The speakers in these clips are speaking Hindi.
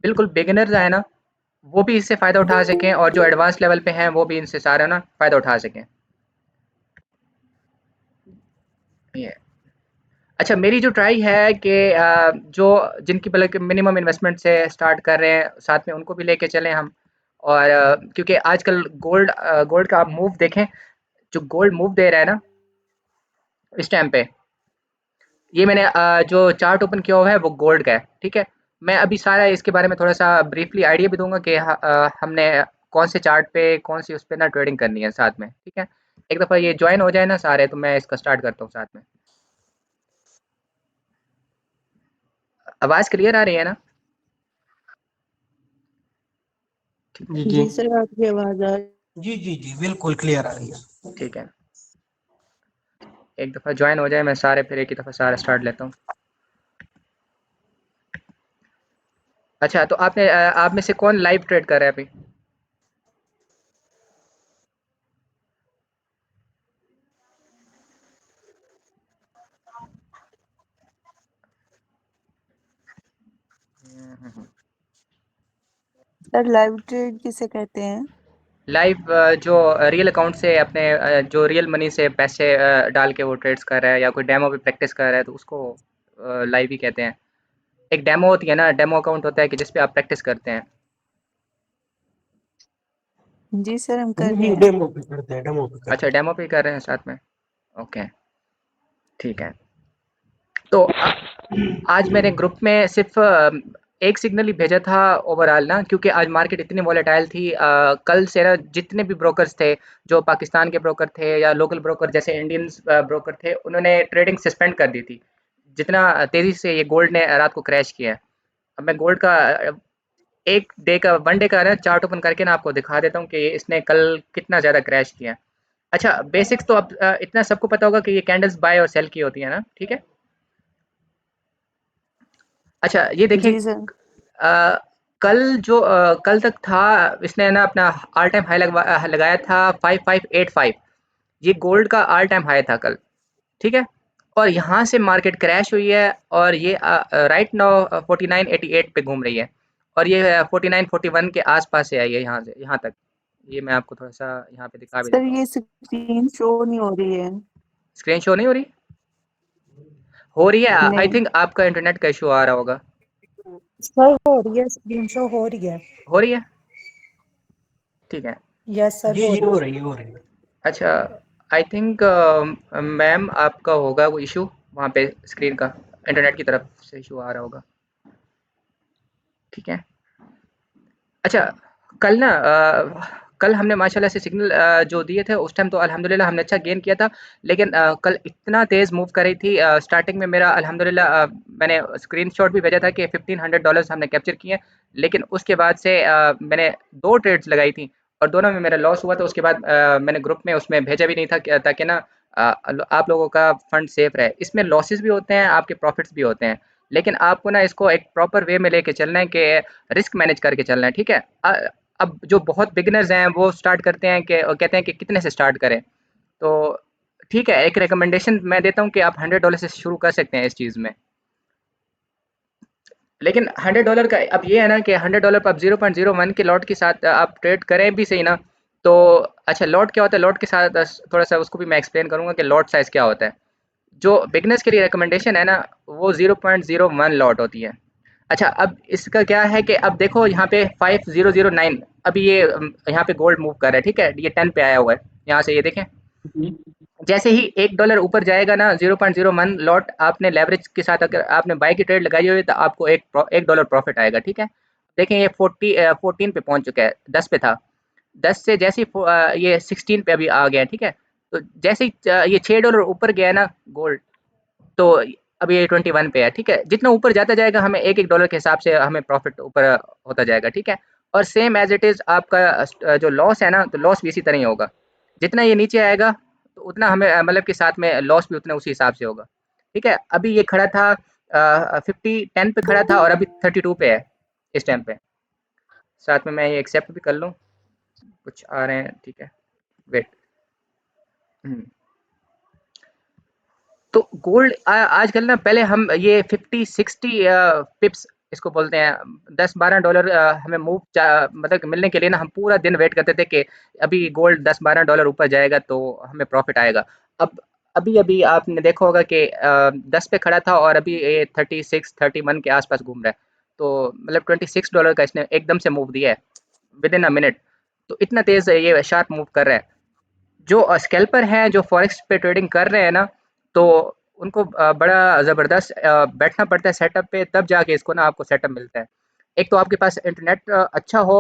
बिल्कुल बिगिनर्स है ना, वो भी इससे फ़ायदा उठा सकें और जो एडवांस लेवल पे हैं वो भी इनसे सारा ना फ़ायदा उठा सकें। ये अच्छा, मेरी जो ट्राई है कि जो जिनकी बल्कि मिनिमम इन्वेस्टमेंट से स्टार्ट कर रहे हैं, साथ में उनको भी लेके चलें हम। और क्योंकि आजकल गोल्ड का आप मूव देखें, जो गोल्ड मूव दे रहा है ना इस टाइम पे, ये मैंने जो चार्ट ओपन किया हुआ है वो गोल्ड का है, ठीक है? मैं अभी सारा इसके बारे में थोड़ा-सा ब्रीफली आइडिया भी दूँगा कि हमने कौन से चार्ट पे, कौन सी उस पे ना ट्रेडिंग करनी है साथ में, ठीक है? एक दफ़ा ये जॉइन हो जाए ना सारे, तो मैं इसका स्टार्ट करता हूँ साथ में। आवाज़ क्लियर आ रही है ना? जी जी जी सर, आपकी आवाज़ आ जी जी जी बिल्कुल क्लियर आ रही है। ठीक है। एक दफ़ा जॉइन हो जाए, मैं सारे फिर एक ही दफ़ा सारा स्टार्ट लेता हूँ। अच्छा, तो आप में से कौन लाइव ट्रेड कर रहा है अभी? सर, लाइव ट्रेड किसे कहते हैं? लाइव जो रियल अकाउंट से अपने जो रियल मनी से पैसे डाल के वो ट्रेड्स कर रहा है या कोई डेमो पे प्रैक्टिस कर रहा है, तो उसको लाइव ही कहते हैं। एक डेमो होती है ना, डेमो अकाउंट होता है कि जिस पे आप प्रैक्टिस करते हैं। जी सर, हम जी कर रहे जी हैं। डेमो पे करते हैं, डेमो पे अच्छा, करते हैं। डेमो पे ही कर रहे हैं साथ में। ओके, ठीक है। तो आज मैंने ग्रुप में सिर्फ एक सिग्नल ही भेजा था ओवरऑल ना, क्योंकि आज मार्केट इतनी वॉलेटाइल थी। कल से ना जितने भी ब्रोकर्स थे, जो पाकिस्तान के ब्रोकर थे या लोकल ब्रोकर जैसे इंडियन ब्रोकर थे, उन्होंने ट्रेडिंग सस्पेंड कर दी थी। जितना तेज़ी से ये गोल्ड ने रात को क्रैश किया है। अब मैं गोल्ड का एक डे का, वन डे का ना चार्ट ओपन करके ना आपको दिखा देता हूँ कि इसने कल कितना ज़्यादा क्रैश किया है। अच्छा, बेसिक्स तो अब इतना सबको पता होगा कि ये कैंडल्स बाय और सेल की होती है ना, ठीक है? अच्छा, ये देखें, जी सर। कल तक था, इसने ना अपना ऑल टाइम हाई लगाया था 5585। ये गोल्ड का ऑल टाइम हाई था कल, ठीक है? और यहाँ से मार्केट क्रैश हुई है और ये राइट नाउ 4988 पे घूम रही है और ये 4941 के आसपास से आई है यहाँ से यहाँ तक। ये मैं आपको थोड़ा सा यहाँ पे दिखा भी सर, देता हूँ। ये स्क्रीन शो नहीं हो रही है। स्क्रीन शो नहीं हो रही? हो रही है, आई नहीं थिंक आपका इंटरनेट का इशू आ रहा होगा। सर, हो रही है, स्क्रीन शो हो रही है। हो रही है, ठीक है। यस सर, जी हो जी रही हो है। रही है, हो रही है। अच्छा, आई थिंक मैम आपका होगा वो इशू वहाँ पे, स्क्रीन का इंटरनेट की तरफ से इशू आ रहा होगा, ठीक है। अच्छा, कल ना कल हमने माशाल्लाह से सिग्नल जो दिए थे उस टाइम तो अल्हम्दुलिल्लाह हमने अच्छा गेन किया था। लेकिन कल इतना तेज़ मूव कर रही थी, स्टार्टिंग में मेरा अल्हम्दुलिल्लाह मैंने स्क्रीनशॉट भी भेजा था कि $1500 हमने कैप्चर किए। लेकिन उसके बाद से मैंने 2 ट्रेड्स लगाई थी और दोनों में मेरा लॉस हुआ। तो उसके बाद मैंने ग्रुप में उसमें भेजा भी नहीं था ताकि ना आप लोगों का फंड सेफ रहे। इसमें लॉसेस भी होते हैं, आपके प्रॉफिट्स भी होते हैं। लेकिन आपको ना इसको एक प्रॉपर वे में लेके चलना है कि रिस्क मैनेज करके चलना है, ठीक है? अब जो बहुत बिगिनर्स हैं वो स्टार्ट करते हैं कि कहते हैं कि कितने से स्टार्ट करें। तो ठीक है, एक रिकमेंडेशन मैं देता हूँ कि आप $100 से शुरू कर सकते हैं इस चीज़ में। लेकिन $100 का अब ये है ना कि $100 पर आप 0.01 के लॉट के साथ आप ट्रेड करें भी सही ना, तो अच्छा, लॉट क्या होता है? लॉट के साथ थोड़ा-सा उसको भी मैं एक्सप्लेन करूँगा कि लॉट साइज़ क्या होता है। जो बिगिनर्स के लिए रिकमेंडेशन है ना, वो 0.01 लॉट होती है। अच्छा, अब इसका क्या है कि अब देखो यहाँ पे 5009 अभी ये यहाँ पे गोल्ड मूव कर रहा है, ठीक है? ये 10 पे आया हुआ है, यहाँ से ये देखें। जी जैसे ही $1 ऊपर जाएगा ना, 0.01 लॉट आपने लेवरेज के साथ अगर आपने बाय की ट्रेड लगाई हुई है तो आपको $1 प्रॉफिट आएगा, ठीक है? देखें ये 14 पे पहुँच चुका है, 10 पे था। 10 से जैसे ही ये 16 पे अभी आ गया है, ठीक है? तो जैसे ही ये $6 ऊपर गया है ना गोल्ड, तो अभी ये 21 पे है, ठीक है? जितना ऊपर जाता जाएगा हमें $1-1 डॉलर के हिसाब से हमें प्रॉफिट ऊपर होता जाएगा, ठीक है? और सेम एज़ इट इज़ आपका जो लॉस है ना, तो लॉस भी इसी तरह ही होगा। जितना ये नीचे आएगा, तो उतना हमें मतलब कि साथ में लॉस भी उतना उसी हिसाब से होगा, ठीक है? अभी ये खड़ा था 10 पे खड़ा था और अभी 32 पे है इस टाइम पे। साथ में मैं ये एक्सेप्ट भी कर लूँ, कुछ आ रहे हैं, ठीक है? वेट। हुँ। तो गोल्ड आजकल ना, पहले हम ये 50-60 पिप्स इसको बोलते हैं $10-12 हमें मतलब मिलने के लिए ना हम पूरा दिन वेट करते थे कि अभी गोल्ड $10-12 ऊपर जाएगा तो हमें प्रॉफिट आएगा। अब अभी-अभी आपने देखा होगा कि 10 पे खड़ा था और अभी ये 36-31 के आस-पास घूम रहा है। तो मतलब $26 का इसने एकदम से मूव दिया है, विद इन अ मिनट। तो इतना तेज़ ये शार्प मूव कर रहा है। जो स्कैल्पर हैं, जो फॉरेक्स पे ट्रेडिंग कर रहे हैं ना, तो उनको बड़ा ज़बरदस्त बैठना पड़ता है सेटअप पे, तब जाके इसको ना आपको सेटअप मिलता है। एक तो आपके पास इंटरनेट अच्छा हो,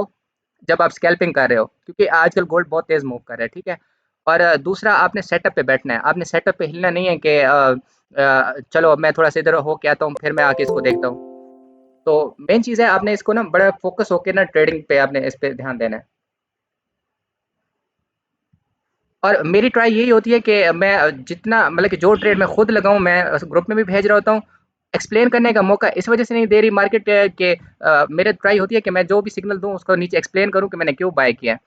जब आप स्कैल्पिंग कर रहे हो, क्योंकि आजकल गोल्ड बहुत तेज़ मूव कर रहा है, ठीक है? और दूसरा आपने सेटअप पे बैठना है, आपने सेटअप पे हिलना नहीं है कि चलो मैं थोड़ा-सा इधर हो के आता हूँ, फिर मैं आके इसको देखता हूँ। तो मेन चीज़ है आपने इसको ना बड़ा फ़ोकस होके ना ट्रेडिंग पे आपने इस पे ध्यान देना है। और मेरी ट्राई यही होती है कि मैं जितना मतलब कि जो ट्रेड मैं खुद लगाऊँ मैं ग्रुप में भी भेज रहा होता हूँ। एक्सप्लेन करने का मौका इस वज़ह से नहीं दे रही मार्केट कि मेरी ट्राई होती है कि मैं जो भी सिग्नल दूँ उसको नीचे एक्सप्लेन करूँ कि मैंने क्यों बाय किया है।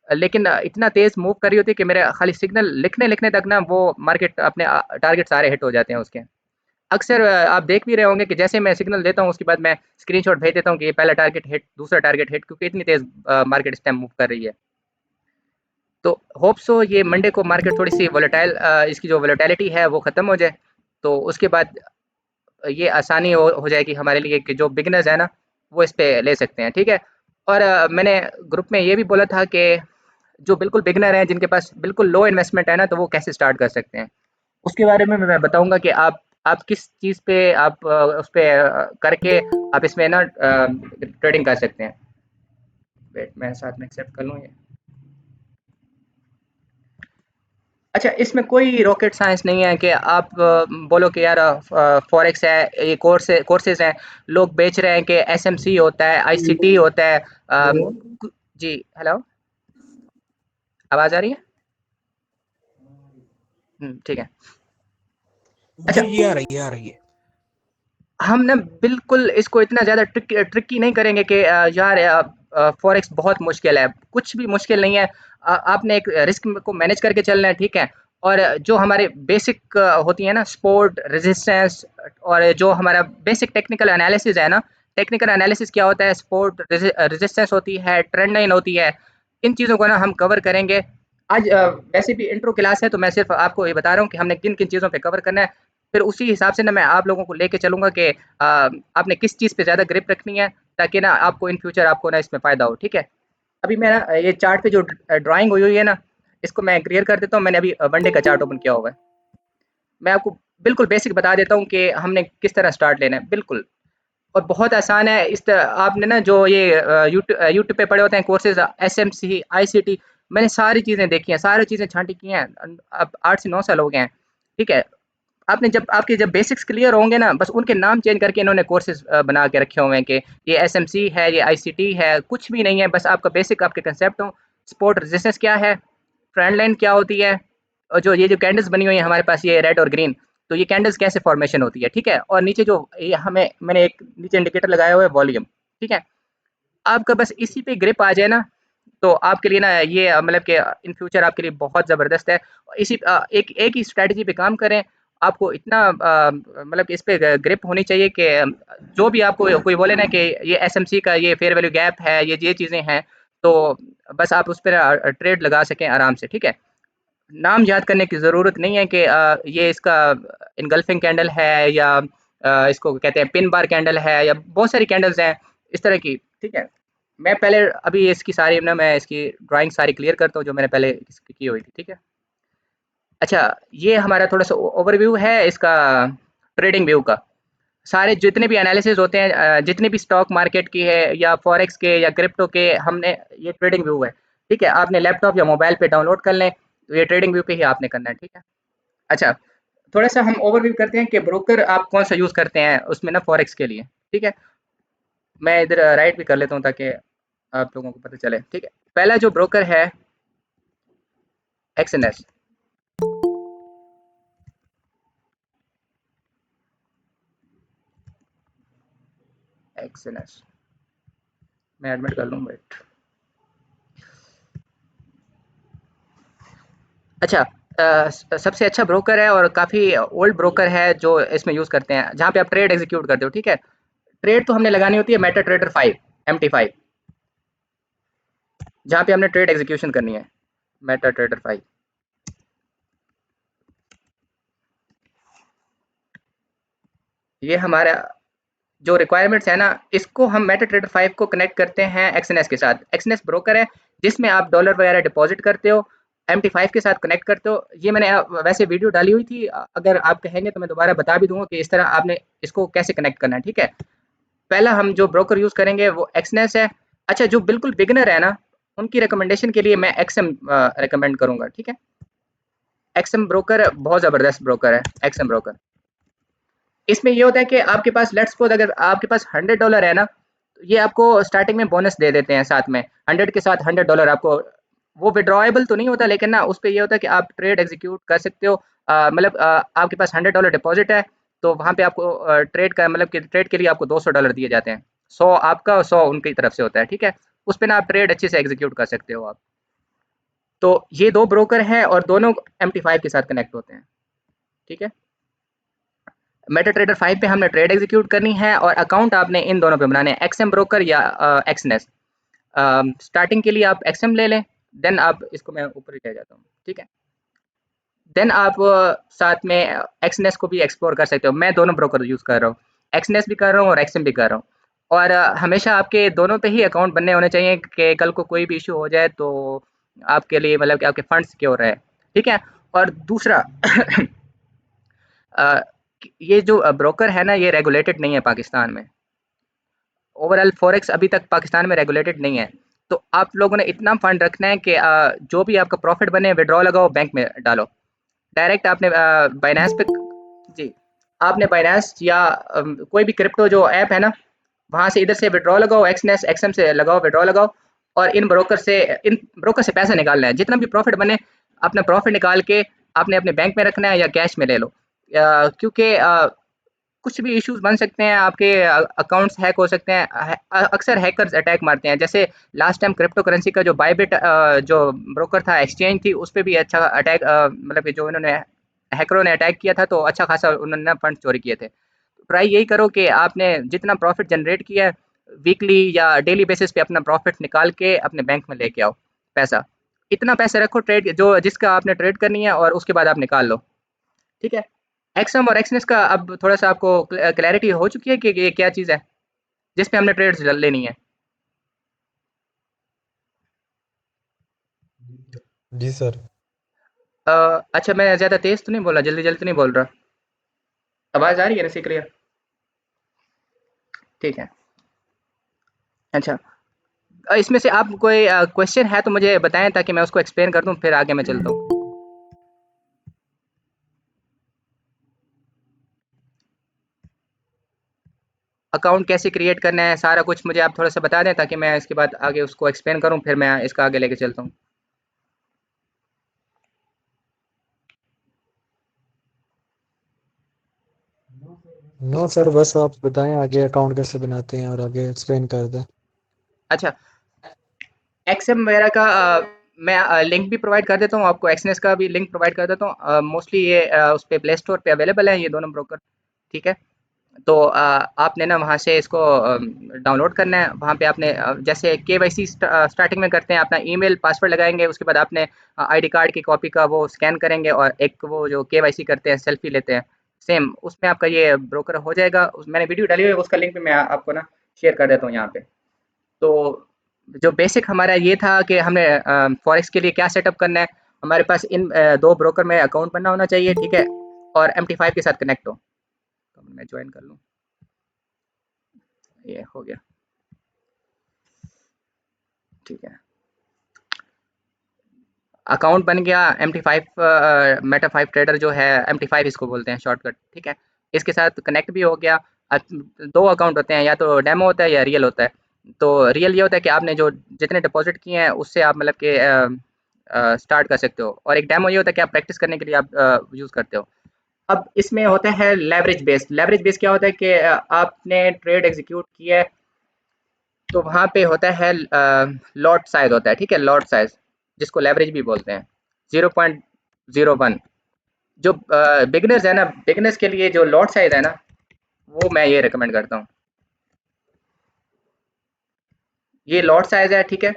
लेकिन इतना तेज़ मूव कर रही होती है कि मेरा खाली सिग्नल लिखने-लिखने तक ना वो मार्केट अपने टारगेट सारे हिट हो जाते हैं उसके। अक्सर आप देख भी रहे होंगे कि जैसे मैं सिग्नल देता हूँ उसके बाद मैं स्क्रीनशॉट भेज देता हूँ कि ये पहला टारगेट हिट, दूसरा टारगेट हिट, क्योंकि इतनी तेज़ मार्केट इस टाइम मूव कर रही है। तो होप सो ये मंडे को मार्केट थोड़ी-सी वोलेटाइल इसकी जो वोलेटिलिटी है वो ख़त्म हो जाए, तो उसके बाद ये आसानी हो जाएगी हमारे लिए कि जो बिगिनर्स हैं ना, वो इस पे ले सकते हैं, ठीक है? और मैंने ग्रुप में ये भी बोला था कि जो बिल्कुल बिगिनर हैं, जिनके पास बिल्कुल लो इन्वेस्टमेंट है ना, तो वो कैसे स्टार्ट कर सकते हैं। उसके बारे में मैं बताऊँगा कि आप किस चीज़ पे आप उस पे करके आप इसमें ना ट्रेडिंग कर सकते हैं। वेट मैं साथ में एक्सेप्ट कर लूँ ये। अच्छा, इसमें कोई रॉकेट साइंस नहीं है कि आप बोलो कि यार फॉरेक्स है, ये कोर्सेज़ हैं, लोग बेच रहे हैं कि एसएमसी होता है, आईसीटी होता है। जी, हेलो, आवाज़ आ रही है? ठीक है। अच्छा, जी जी आ रही है, आ रही है। हम ना बिल्कुल इसको इतना ज़्यादा ट्रिकी नहीं करेंगे कि यार फॉरेक्स बहुत मुश्किल है, कुछ भी मुश्किल नहीं है। आपने एक रिस्क को मैनेज करके चलना है, ठीक है? और जो हमारे बेसिक होती है ना सपोर्ट, रेजिस्टेंस, और जो हमारा बेसिक टेक्निकल एनालिसिस है ना, टेक्निकल एनालिसिस क्या होता है, सपोर्ट, रेजिस्टेंस होती है, ट्रेंड लाइन होती है, इन चीज़ों को ना हम कवर करेंगे। आज वैसे भी इंट्रो क्लास है, तो मैं सिर्फ आपको ये बता रहा हूँ कि हमने किन-किन चीज़ों पे कवर करना है। फिर उसी हिसाब से ना मैं आप लोगों को लेके चलूँगा कि आपने किस चीज़ पे ज़्यादा ग्रिप रखनी है, ताकि ना आपको इन फ्यूचर आपको ना इसमें फ़ायदा हो, ठीक है? अभी मैं ना ये चार्ट पे जो ड्राइंग हुई हुई है ना, इसको मैं क्लियर कर देता हूँ। मैंने अभी वन डे का चार्ट ओपन किया हुआ है। मैं आपको बिल्कुल बेसिक बता देता हूँ कि हमने किस तरह स्टार्ट लेना है, बिल्कुल। और बहुत आसान है। आपने ना जो ये यूट्यूब पे पढ़े होते हैं कोर्सेज़, एसएमसी, आईसीटी, मैंने सारी चीज़ें देखी हैं, सारी चीज़ें छाँटी की हैं। अब 8 से 9 साल हो गए हैं, ठीक है? आपने जब बेसिक्स क्लियर होंगे ना, बस उनके नाम चेंज करके इन्होंने कोर्सेज़ बना के रखे हुए हैं कि ये एसएमसी है, ये आईसीटी है, कुछ भी नहीं है। बस आपका बेसिक आपके कांसेप्ट हो, सपोर्ट रेजिस्टेंस क्या है, ट्रेंड लाइन क्या होती है, और जो ये जो कैंडल्स बनी हुई है हमारे पास, ये रेड और ग्रीन, तो ये कैंडल्स कैसे फॉर्मेशन होती है, ठीक है? और नीचे जो ये हमें मैंने एक नीचे इंडिकेटर लगाया हुआ है, वॉल्यूम, ठीक है? आपका बस इसी पे ग्रिप आ जाए ना, तो आपके लिए ना ये मतलब कि इन फ्यूचर आपके लिए बहुत ज़बरदस्त है। इसी एक एक ही स्ट्रैटेजी पे काम करें, आपको इतना मतलब कि इस पे ग्रिप होनी चाहिए कि जो भी आपको कोई बोले ना कि ये एसएमसी का ये फेयर वैल्यू गैप है, ये चीज़ें हैं, तो बस आप उस पे ट्रेड लगा सकें आराम से, ठीक है? नाम याद करने की ज़रूरत नहीं है कि ये इसका इनगल्फिंग कैंडल है, या इसको कहते हैं पिन बार कैंडल है, या बहुत सारी कैंडल्स हैं इस तरह की, ठीक है? मैं पहले अभी इसकी सारी ना मैं इसकी ड्राइंग सारी क्लियर करता हूँ जो मैंने पहले इसकी की हुई थी, ठीक है? अच्छा, ये हमारा थोड़ा-सा ओवरव्यू है इसका, ट्रेडिंग व्यू का। सारे जितने भी एनालिसिस होते हैं, जितने भी स्टॉक मार्केट की है या फॉरेक्स के या क्रिप्टो के, हमने ये ट्रेडिंग व्यू है, ठीक है? आपने लैपटॉप या मोबाइल पे डाउनलोड कर लें, तो ये ट्रेडिंग व्यू पे ही आपने करना है, ठीक है? अच्छा, थोड़ा-सा हम ओवरव्यू करते हैं कि ब्रोकर आप कौन-सा यूज़ करते हैं उसमें ना फॉरेक्स के लिए, ठीक है? मैं इधर राइट भी कर लेता हूँ ताकि आप लोगों को पता चले, ठीक है? पहला जो ब्रोकर है, एक्सएनएस। एक्सएनएस, मैं एडमिट कर लूँ, वेट। अच्छा, सबसे अच्छा ब्रोकर है और काफ़ी ओल्ड ब्रोकर है जो इसमें यूज़ करते हैं, जहाँ पे आप ट्रेड एग्ज़ीक्यूट करते हो, ठीक है? ट्रेड तो हमने लगानी होती है मेटा ट्रेडर 5 MT5, जहाँ पे हमने ट्रेड एग्जीक्यूशन करनी है। मेटा ट्रेडर 5 ये हमारा जो रिक्वायरमेंट्स है ना, इसको हम मेटा ट्रेडर 5 को कनेक्ट करते हैं एक्सएनएस के साथ। एक्सएनएस ब्रोकर है जिसमें आप डॉलर वगैरह डिपॉजिट करते हो, MT5 के साथ कनेक्ट करते हो। ये मैंने वैसे वीडियो डाली हुई थी, अगर आप कहेंगे तो मैं दोबारा बता भी दूंगा कि इस तरह आपने इसको कैसे कनेक्ट करना है, ठीक है। पहला हम जो ब्रोकर यूज़ करेंगे वो एक्सएनएस है। अच्छा, जो बिल्कुल बिगिनर है ना, उनकी रिकमेंडेशन के लिए मैं एक्सएम रिकमेंड करूंगा, ठीक है। एक्सएम ब्रोकर बहुत ज़बरदस्त ब्रोकर है, एक्सएम ब्रोकर। इसमें ये होता है कि आपके पास लेट्स सपोज अगर आपके पास $100 है ना, तो ये आपको स्टार्टिंग में बोनस दे देते हैं साथ में, 100 के साथ $100 आपको। वो विड्रॉएबल तो नहीं होता, लेकिन ना उस पे ये होता है कि आप ट्रेड एग्जीक्यूट कर सकते हो। मतलब आपके पास $100 डिपॉजिट है, तो वहाँ पे आपको ट्रेड का मतलब कि ट्रेड के लिए आपको $200 दिए जाते हैं। 100 आपका, 100 उनकी तरफ से होता है, ठीक है। उस पे ना आप ट्रेड अच्छे से एग्जीक्यूट कर सकते हो आप। तो ये 2 ब्रोकर हैं और दोनों MT5 के साथ कनेक्ट होते हैं, ठीक है। मेटा ट्रेडर 5 पे हमने ट्रेड एग्जीक्यूट करनी है और अकाउंट आपने इन दोनों पे बनाने हैं, एक्सएम ब्रोकर या एक्सनेस। स्टार्टिंग के लिए आप एक्सएम ले लें, देन आप इसको मैं ऊपर ही ले जाता हूँ, ठीक है। देन आप साथ में एक्सनेस को भी एक्सप्लोर कर सकते हो। मैं दोनों ब्रोकर यूज़ कर रहा हूँ, एक्सनेस भी कर रहा हूँ और एक्सएम भी कर रहा हूँ। और हमेशा आपके दोनों पे ही अकाउंट बनने होने चाहिए कि कल को कोई भी इशू हो जाए तो आपके लिए मतलब कि आपके फंड सिक्योर रहे, ठीक है। और दूसरा अ, ये जो ब्रोकर है ना, ये रेगुलेटेड नहीं है पाकिस्तान में। ओवरऑल फॉरेक्स अभी तक पाकिस्तान में रेगुलेटेड नहीं है। तो आप लोगों ने इतना फंड रखना है कि जो भी आपका प्रॉफिट बने विड्रॉ लगाओ, बैंक में डालो। डायरेक्ट आपने बाइनेंस पे, जी, आपने बाइनेंस या कोई भी क्रिप्टो जो ऐप है ना, वहाँ से इधर से विड्रॉ लगाओ, एक्सनेस एक्सएम से लगाओ, विड्रॉ लगाओ। और इन ब्रोकर से पैसा निकालना है, जितना भी प्रॉफिट बने अपना प्रॉफिट निकाल के आपने अपने बैंक में रखना है या कैश में ले लो। क्योंकि कुछ भी इश्यूज बन सकते हैं, आपके अकाउंट्स हैक हो सकते हैं। अक्सर हैकर्स अटैक मारते हैं, जैसे लास्ट टाइम क्रिप्टो करेंसी का जो बायबिट जो ब्रोकर था, एक्सचेंज थी, उस पे भी अच्छा अटैक मतलब कि जो इन्होंने हैकरों ने अटैक किया था, तो अच्छा खासा उन्होंने फंड चोरी किए थे। ट्राई यही करो कि आपने जितना प्रॉफिट जनरेट किया है वीकली या डेली बेसिस पे अपना प्रॉफिट निकाल के अपने बैंक में लेके आओ पैसा। इतना पैसा रखो ट्रेड जो जिसका आपने ट्रेड करनी है, और उसके बाद आप निकाल लो, ठीक है। एक्सएम और एक्सनेस का अब थोड़ा सा आपको क्लैरिटी हो चुकी है कि ये क्या चीज़ है जिस पे हमने ट्रेड्स लेनी है। जी सर। अच्छा, मैं ज़्यादा तेज़ तो नहीं बोला, जल्दी जल्दी तो नहीं बोल रहा? आवाज़ आ रही है ना सी क्लियर? ठीक है। अच्छा, इसमें से आप कोई क्वेश्चन है तो मुझे बताएं ताकि मैं उसको एक्सप्लेन कर दूं, फिर आगे मैं चलता हूँ। अकाउंट कैसे क्रिएट करना है, सारा कुछ मुझे आप थोड़ा सा बता दें ताकि मैं इसके बाद आगे उसको एक्सप्लेन करूं, फिर मैं इसका आगे लेके चलता हूं। नो सर, बस आप बताएं आगे अकाउंट कैसे बनाते हैं और आगे एक्सप्लेन कर दें। अच्छा, एक्सएम वगैरह का मैं लिंक भी प्रोवाइड कर देता हूँ आपको, एक्सनेस का भी लिंक प्रोवाइड कर देता हूँ। मोस्टली ये उस पे प्ले स्टोर पे अवेलेबल है ये दोनों ब्रोकर, ठीक है। तो आपने ना वहाँ से इसको डाउनलोड करना है। वहाँ पे आपने जैसे केवाईसी स्टार्टिंग में करते हैं, अपना ईमेल पासवर्ड लगाएंगे, उसके बाद आपने आईडी कार्ड की कॉपी का वो स्कैन करेंगे, और एक वो जो केवाईसी करते हैं सेल्फी लेते हैं, सेम उसमें आपका ये ब्रोकर हो जाएगा। मैंने वीडियो डाली हुई है, उसका लिंक भी मैं आपको ना शेयर कर देता हूँ यहाँ पे। तो जो बेसिक हमारा ये था कि हमने फॉरेक्स के लिए क्या सेटअप करना है, हमारे पास इन 2 ब्रोकर में अकाउंट बनना होना चाहिए, ठीक है। और MT5 के साथ कनेक्ट हो। तो मैं ज्वाइन कर लूँ, ये हो गया, ठीक है। अकाउंट बन गया। MT5 मेटा 5 ट्रेडर जो है, MT5 इसको बोलते हैं शॉर्टकट, ठीक है। इसके साथ कनेक्ट भी हो गया। 2 अकाउंट होते हैं, या तो डेमो होता है या रियल होता है। तो रियल ये होता है कि आपने जो जितने डिपॉजिट किए हैं उससे आप मतलब कि स्टार्ट कर सकते हो, और एक डेमो ये होता है कि आप प्रैक्टिस करने के लिए आप यूज़ करते हो। अब इसमें होता है लेवरेज बेस्ड। लेवरेज बेस्ड क्या होता है कि आपने ट्रेड एग्जीक्यूट किया है, तो वहाँ पे होता है लॉट साइज़ होता है, ठीक है, लॉट साइज़, जिसको लेवरेज भी बोलते हैं, 0.01। जो बिगिनर्स है ना, बिगिनर्स के लिए जो लॉट साइज़ है ना, वो मैं ये रिकमेंड करता हूँ। ये लॉट साइज़ है, ठीक है?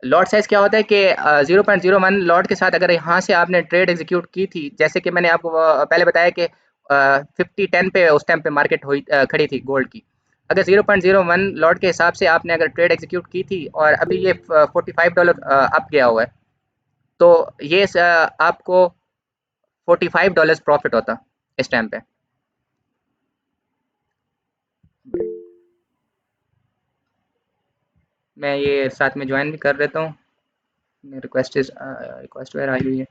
लॉट साइज़ क्या होता है कि 0.01 लॉट के साथ अगर यहाँ से आपने ट्रेड एग्जीक्यूट की थी, जैसे कि मैंने आपको पहले बताया कि 50-10 पे उस टाइम पे मार्केट हुई खड़ी थी गोल्ड की। अगर 0.01 लॉट के हिसाब से आपने अगर ट्रेड एग्जीक्यूट की थी और अभी ये $45 अप गया हुआ है, तो ये आपको $45 प्रॉफिट होता इस टाइम पे। मैं ये साथ में ज्वाइन भी कर लेता हूँ। रिक्वेस्ट वेयर आई हुई है,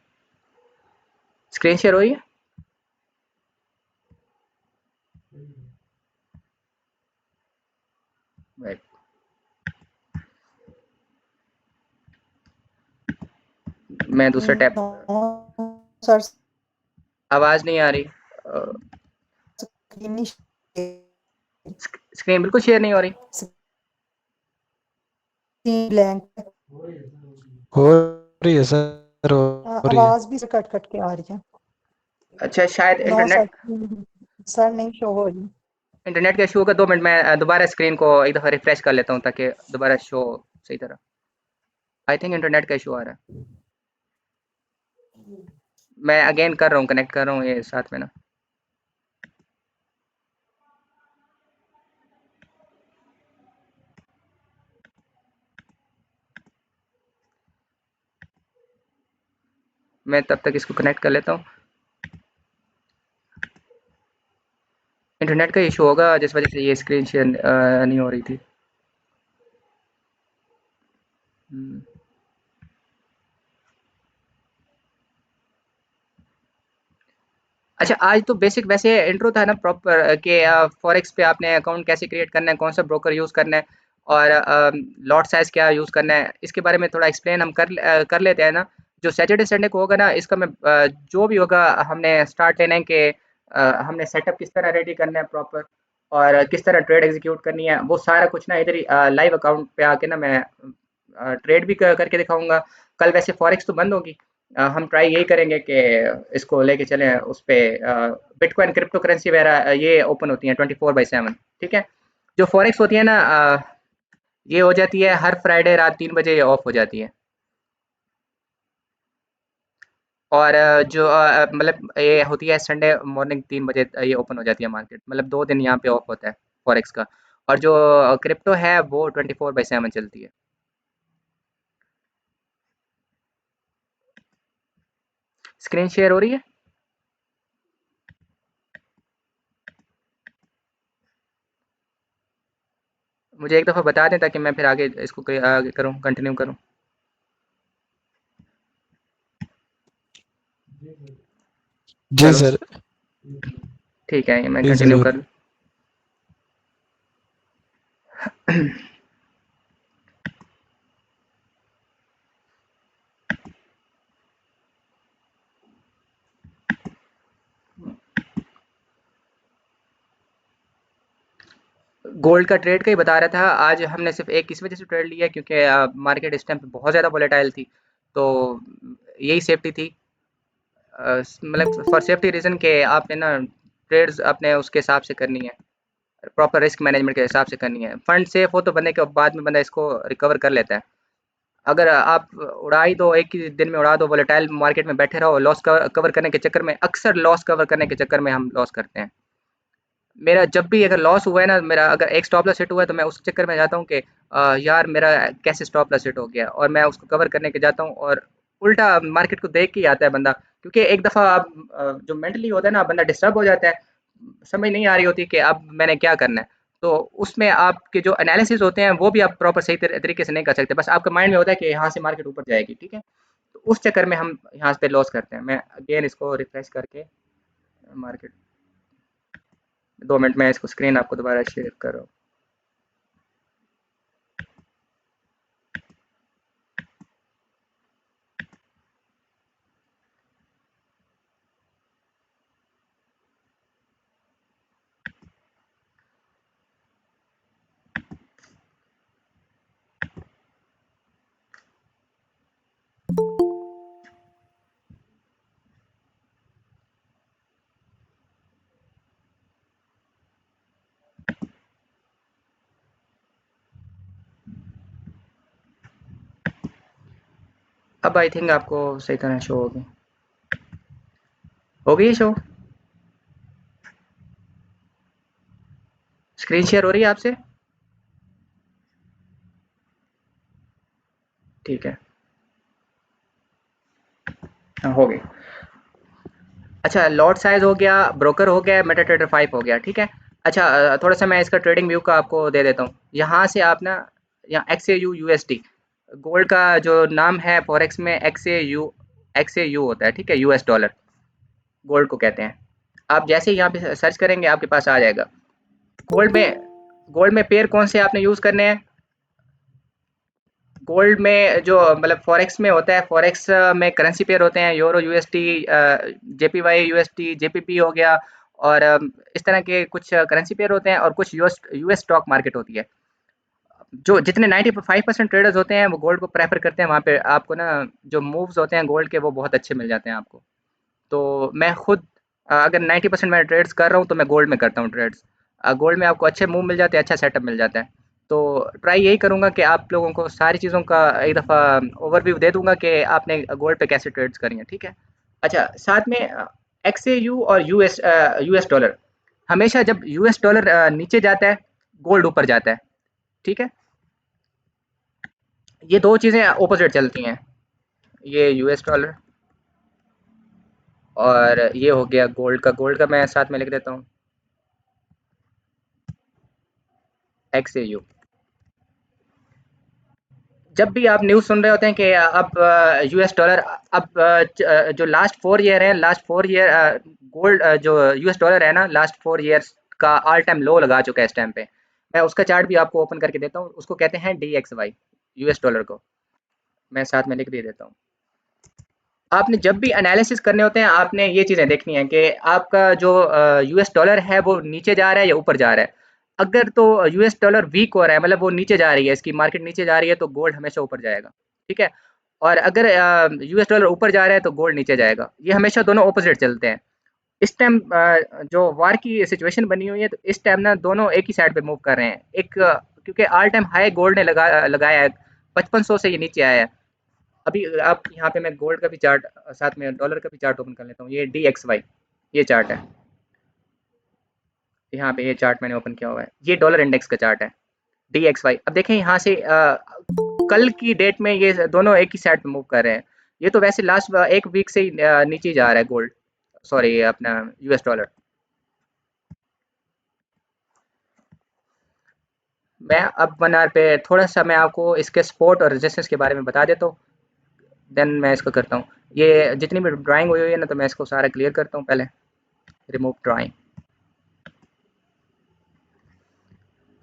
स्क्रीन शेयर हुई है। Wait, मैं दूसरा टैब, नो सर, आवाज़ नहीं आ रही। स्क्रीन स्क्रीन बिल्कुल शेयर नहीं हो रही। ब्लैंक, हो रही है सर, हो रही है। आवाज भी कट कट के आ रही है। अच्छा, शायद नो सर, इंटरनेट सर नहीं शो हो रही। इंटरनेट का इशू होगा। 2 मिनट, मैं दोबारा स्क्रीन को एक दफ़ा रिफ्रेश कर लेता हूँ ताकि दोबारा शो सही तरह। आई थिंक इंटरनेट का इशू आ रहा है। मैं अगेन कर रहा हूँ, कनेक्ट कर रहा हूँ ये साथ में ना। मैं तब तक इसको कनेक्ट कर लेता हूँ। इंटरनेट का इशू होगा जिस वजह से ये स्क्रीन शेयर नहीं हो रही थी। अच्छा, आज तो बेसिक वैसे इंट्रो था ना प्रॉपर कि फॉरेक्स पे आपने अकाउंट कैसे क्रिएट करना है, कौन सा ब्रोकर यूज़ करना है और लॉट साइज़ क्या यूज़ करना है, इसके बारे में थोड़ा एक्सप्लेन हम कर लेते हैं ना। जो सैटरडे संडे को होगा ना, इसका मैं जो भी होगा हमने स्टार्ट लेना है कि हमने सेटअप किस तरह रेडी करना है प्रॉपर और किस तरह ट्रेड एग्जीक्यूट करनी है, वो सारा कुछ ना इधर ही लाइव अकाउंट पे आके ना मैं ट्रेड भी करके दिखाऊंगा। कल वैसे फॉरेक्स तो बंद होगी, हम ट्राई यही करेंगे कि इसको लेके चलें उस पे। बिटकॉइन क्रिप्टो करेंसी वगैरह ये ओपन होती हैं 24/7, ठीक है। जो फॉरेक्स होती है ना, ये हो जाती है हर फ्राइडे रात 3 बजे ये ऑफ हो जाती है। और जो मतलब ये होती है संडे मॉर्निंग 3 बजे ये ओपन हो जाती है मार्केट। मतलब 2 दिन यहाँ पे ऑफ होता है फॉरेक्स का। और जो क्रिप्टो है वो 24/7 चलती है। स्क्रीन शेयर हो रही है। मुझे एक दफ़ा बता दें ताकि मैं फिर आगे इसको आगे करूँ, कंटिन्यू करूँ। जी चलो सर, ठीक है, ये मैं जी कंटिन्यू ज़रूर। कर। गोल्ड का ट्रेड का ही बता रहा था। आज हमने सिर्फ एक इस वजह से ट्रेड लिया क्योंकि मार्केट इस टाइम पे बहुत ज़्यादा वोलेटाइल थी, तो यही सेफ्टी थी। मतलब फॉर सेफ्टी रीज़न के आपने ना ट्रेड्स अपने उसके हिसाब से करनी है, प्रॉपर रिस्क मैनेजमेंट के हिसाब से करनी है। फंड सेफ हो तो बंदे के बाद में बंदा इसको रिकवर कर लेता है। अगर आप उड़ा ही दो, एक ही दिन में उड़ा दो, वोलेटाइल मार्केट में बैठे रहो, लॉस कवर करने के चक्कर में, अक्सर लॉस कवर करने के चक्कर में हम लॉस करते हैं। मेरा जब भी अगर लॉस हुआ है ना, मेरा अगर एक स्टॉप लॉस हिट हुआ है तो मैं उस चक्कर में जाता हूँ कि यार मेरा कैसे स्टॉप लॉस हिट हो गया, और मैं उसको कवर करने के जाता हूँ और उल्टा मार्केट को देख के ही आता है बंदा। क्योंकि एक दफ़ा आप जो मेंटली होता है ना, बंदा डिस्टर्ब हो जाता है, समझ नहीं आ रही होती कि अब मैंने क्या करना है। तो उसमें आपके जो एनालिसिस होते हैं वो भी आप प्रॉपर सही तरीके से नहीं कर सकते। बस आपके माइंड में होता है कि यहाँ से मार्केट ऊपर जाएगी, ठीक है। तो उस चक्कर में हम यहाँ पे लॉस करते हैं। मैं अगेन इसको रिफ्रेश करके मार्केट, 2 मिनट में इसको स्क्रीन आपको दोबारा शेयर कर रहा हूँ। अब आई थिंक आपको सही तरह शो होगी शो। स्क्रीन शेयर हो रही है आपसे? ठीक है, हाँ, हो गई। अच्छा, लॉट साइज़ हो गया, ब्रोकर हो गया, मेटाट्रेडर 5 हो गया, ठीक है। अच्छा, थोड़ा-सा मैं इसका ट्रेडिंग व्यू का आपको दे देता हूँ। यहाँ से आप ना यहाँ XAU USD गोल्ड का जो नाम है फॉरेक्स में XAU होता है, ठीक है? यूएस डॉलर गोल्ड को कहते हैं। आप जैसे ही यहाँ पे सर्च करेंगे आपके पास आ जाएगा। गोल्ड में गोल्ड में पेयर कौन से आपने यूज़ करने हैं? गोल्ड में जो मतलब फॉरेक्स में होता है, फॉरेक्स में करेंसी पेयर होते हैं euro USD, JPY USD, JPP हो गया, और इस तरह के कुछ करेंसी पेयर होते हैं, और कुछ यूएस स्टॉक मार्केट होती है। जो जितने 95% ट्रेडर्स होते हैं वो गोल्ड को प्रेफर करते हैं, वहाँ पे आपको ना जो मूव्स होते हैं गोल्ड के वो बहुत अच्छे मिल जाते हैं आपको। तो मैं खुद अगर 90% मैं ट्रेड्स कर रहा हूँ तो मैं गोल्ड में करता हूँ ट्रेड्स। गोल्ड में आपको अच्छे मूव मिल जाते हैं, अच्छा सेटअप मिल जाता है। तो ट्राई यही करूँगा कि आप लोगों को सारी चीज़ों का एक दफ़ा ओवरव्यू दे दूँगा कि आपने गोल्ड पे कैसे ट्रेड्स करनी है, ठीक है? अच्छा, साथ में XAU और यूएस डॉलर, हमेशा जब यूएस डॉलर नीचे जाता है, गोल्ड ऊपर जाता है, ठीक है? ये 2 चीज़ें ऑपोज़िट चलती हैं। ये यूएस डॉलर और ये हो गया गोल्ड का मैं साथ में लिख देता हूँ, XAU। जब भी आप न्यूज़ सुन रहे होते हैं कि अब यूएस डॉलर, अब जो लास्ट 4 ईयर है, लास्ट 4 ईयर गोल्ड जो यूएस डॉलर है ना, लास्ट 4 ईयर्स का ऑल टाइम लो लगा चुका है इस टाइम पे। मैं उसका चार्ट भी आपको ओपन करके देता हूँ, उसको कहते हैं DXY, यूएस डॉलर को। मैं साथ में लिख भी देता हूँ। आपने जब भी एनालिसिस करने होते हैं, आपने ये चीज़ें देखनी है कि आपका जो यूएस डॉलर है वो नीचे जा रहा है या ऊपर जा रहा है। अगर तो यूएस डॉलर वीक हो रहा है, मतलब वो नीचे जा रही है, इसकी मार्केट नीचे जा रही है, तो गोल्ड हमेशा ऊपर जाएगा, ठीक है? और अगर यूएस डॉलर ऊपर जा रहा है तो गोल्ड नीचे जाएगा। ये हमेशा दोनों ऑपोज़िट चलते हैं। इस टाइम जो वार की सिचुएशन बनी हुई है, तो इस टाइम ना दोनों एक ही साइड पे मूव कर रहे हैं। क्योंकि ऑल टाइम हाई गोल्ड ने लगाया है, 5500 से ये नीचे आया है। अभी आप यहाँ पे मैं गोल्ड का भी चार्ट साथ में डॉलर का भी चार्ट ओपन कर लेता हूँ। ये DXY ये चार्ट है। यहाँ पे ये चार्ट मैंने ओपन किया हुआ है। ये डॉलर इंडेक्स का चार्ट है, DXY। अब देखें यहाँ से कल की डेट में ये दोनों एक ही साइड पे मूव कर रहे हैं। ये तो वैसे लास्ट एक वीक से ही नीचे जा रहा है गोल्ड, सॉरी अपना यूएस डॉलर। मैं अब 1 आवर पे थोड़ा सा मैं आपको इसके सपोर्ट और रेजिस्टेंस के बारे में बता देता हूँ, देन मैं इसको करता हूँ। ये जितनी भी ड्राइंग हुई है ना, तो मैं इसको सारा क्लियर करता हूँ पहले। Remove drawing.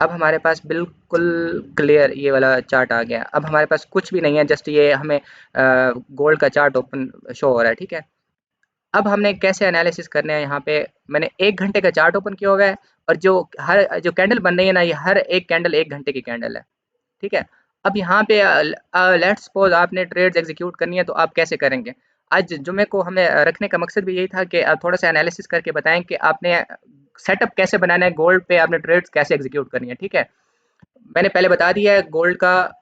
अब हमारे पास बिल्कुल क्लियर ये वाला चार्ट आ गया। अब हमारे पास कुछ भी नहीं है, जस्ट ये हमें गोल्ड का चार्ट ओपन शो हो रहा है, ठीक है? अब हमने कैसे एनालिसिस करना है, यहाँ पे मैंने 1 घंटे का चार्ट ओपन किया हुआ है, और जो कैंडल बन रही है ना, ये हर एक कैंडल 1 घंटे की कैंडल है, ठीक है? अब यहाँ पे लेट्स सपोज़ आपने ट्रेड्स एग्ज़ीक्यूट करनी है, तो आप कैसे करेंगे? आज जुम्मे को हमें रखने का मकसद भी यही था कि थोड़ा-सा एनालिसिस करके बताएँ कि आपने सेटअप कैसे बनाना है, गोल्ड पे आपने ट्रेड्स कैसे एग्ज़ीक्यूट करनी है, ठीक है? मैंने पहले बता दिया है गोल्ड का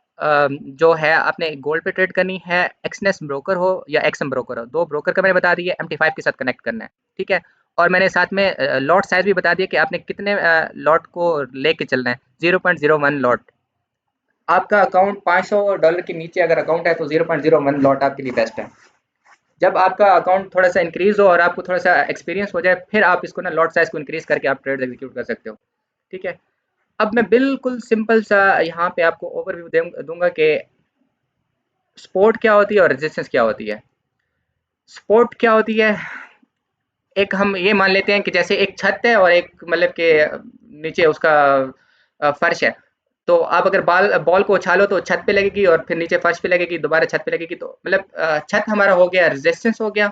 जो है, आपने गोल्ड पे ट्रेड करनी है, एक्सनेस ब्रोकर हो या एक्सएम ब्रोकर हो, 2 ब्रोकर का मैंने बता दिया, MT5 के साथ कनेक्ट करना है, ठीक है? और मैंने साथ में लॉट साइज़ भी बता दिया कि आपने कितने लॉट को लेके चलना है, 0.01 लॉट। आपका अकाउंट $500 के नीचे अगर अकाउंट है तो 0.01 लॉट आपके लिए बेस्ट है। जब आपका अकाउंट थोड़ा-सा इंक्रीज़ हो और आपको थोड़ा-सा एक्सपीरियंस हो जाए, फिर आप इसको ना लॉट साइज़ को इंक्रीज़ करके आप ट्रेड एग्ज़ीक्यूट कर सकते हो, ठीक है? अब मैं बिल्कुल सिंपल सा यहाँ पे आपको ओवरव्यू दूँगा कि सपोर्ट क्या होती है और रेजिस्टेंस क्या होती है। सपोर्ट क्या होती है, एक हम ये मान लेते हैं कि जैसे एक छत है और एक मतलब कि नीचे उसका फर्श है। तो आप अगर बॉल को उछालो तो छत पे लगेगी और फिर नीचे फर्श पे लगेगी, दोबारा छत पे लगेगी, तो मतलब छत हमारा हो गया रेजिस्टेंस हो गया,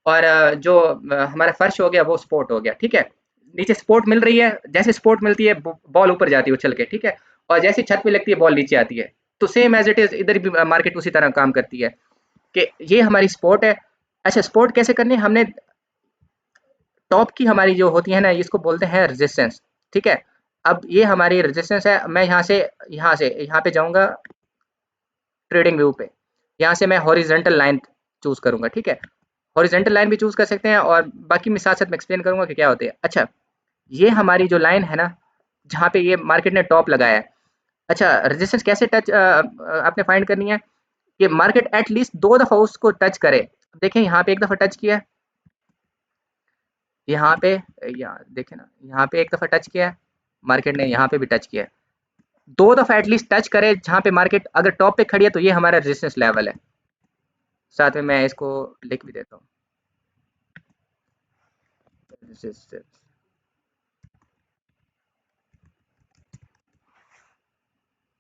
और जो हमारा फर्श हो गया वो सपोर्ट हो गया, ठीक है? नीचे सपोर्ट मिल रही है, जैसे सपोर्ट मिलती है बॉल ऊपर जाती है उछल के, ठीक है? और जैसे छत पे लगती है बॉल नीचे आती है। तो सेम एज़ इट इज़ इधर भी मार्केट उसी तरह काम करती है कि ये हमारी सपोर्ट है। अच्छा, सपोर्ट कैसे करनी है, हमने टॉप की हमारी जो होती है ना, इसको बोलते हैं रेजिस्टेंस, ठीक है? अब ये हमारी रेजिस्टेंस है। मैं यहाँ पे जाऊँगा ट्रेडिंग व्यू पे। यहाँ से मैं हॉरिजॉन्टल लाइन चूज़ करूँगा, ठीक है। हॉरिजॉन्टल लाइन भी चूज़ कर सकते हैं और बाकी मैं साथ-साथ में एक्सप्लेन करूँगा कि क्या होती है। अच्छा, ये हमारी जो लाइन है ना, जहाँ पे ये मार्केट ने टॉप लगाया है। अच्छा, रेजिस्टेंस कैसे आपने फाइंड करनी है कि मार्केट एट लीस्ट 2 दफ़ा उसको टच करे। देखें यहाँ पे 1 दफ़ा टच किया है, यहाँ पे यहाँ देखें ना, यहाँ पे 1 दफ़ा टच किया है, मार्केट ने यहाँ पे भी टच किया है। 2 दफ़ा एटलीस्ट टच करे जहाँ पे मार्केट अगर टॉप पे खड़ी है तो ये हमारा रेजिस्टेंस लेवल है। साथ में मैं इसको लिख भी देता हूँ, रेजिस्टेंस।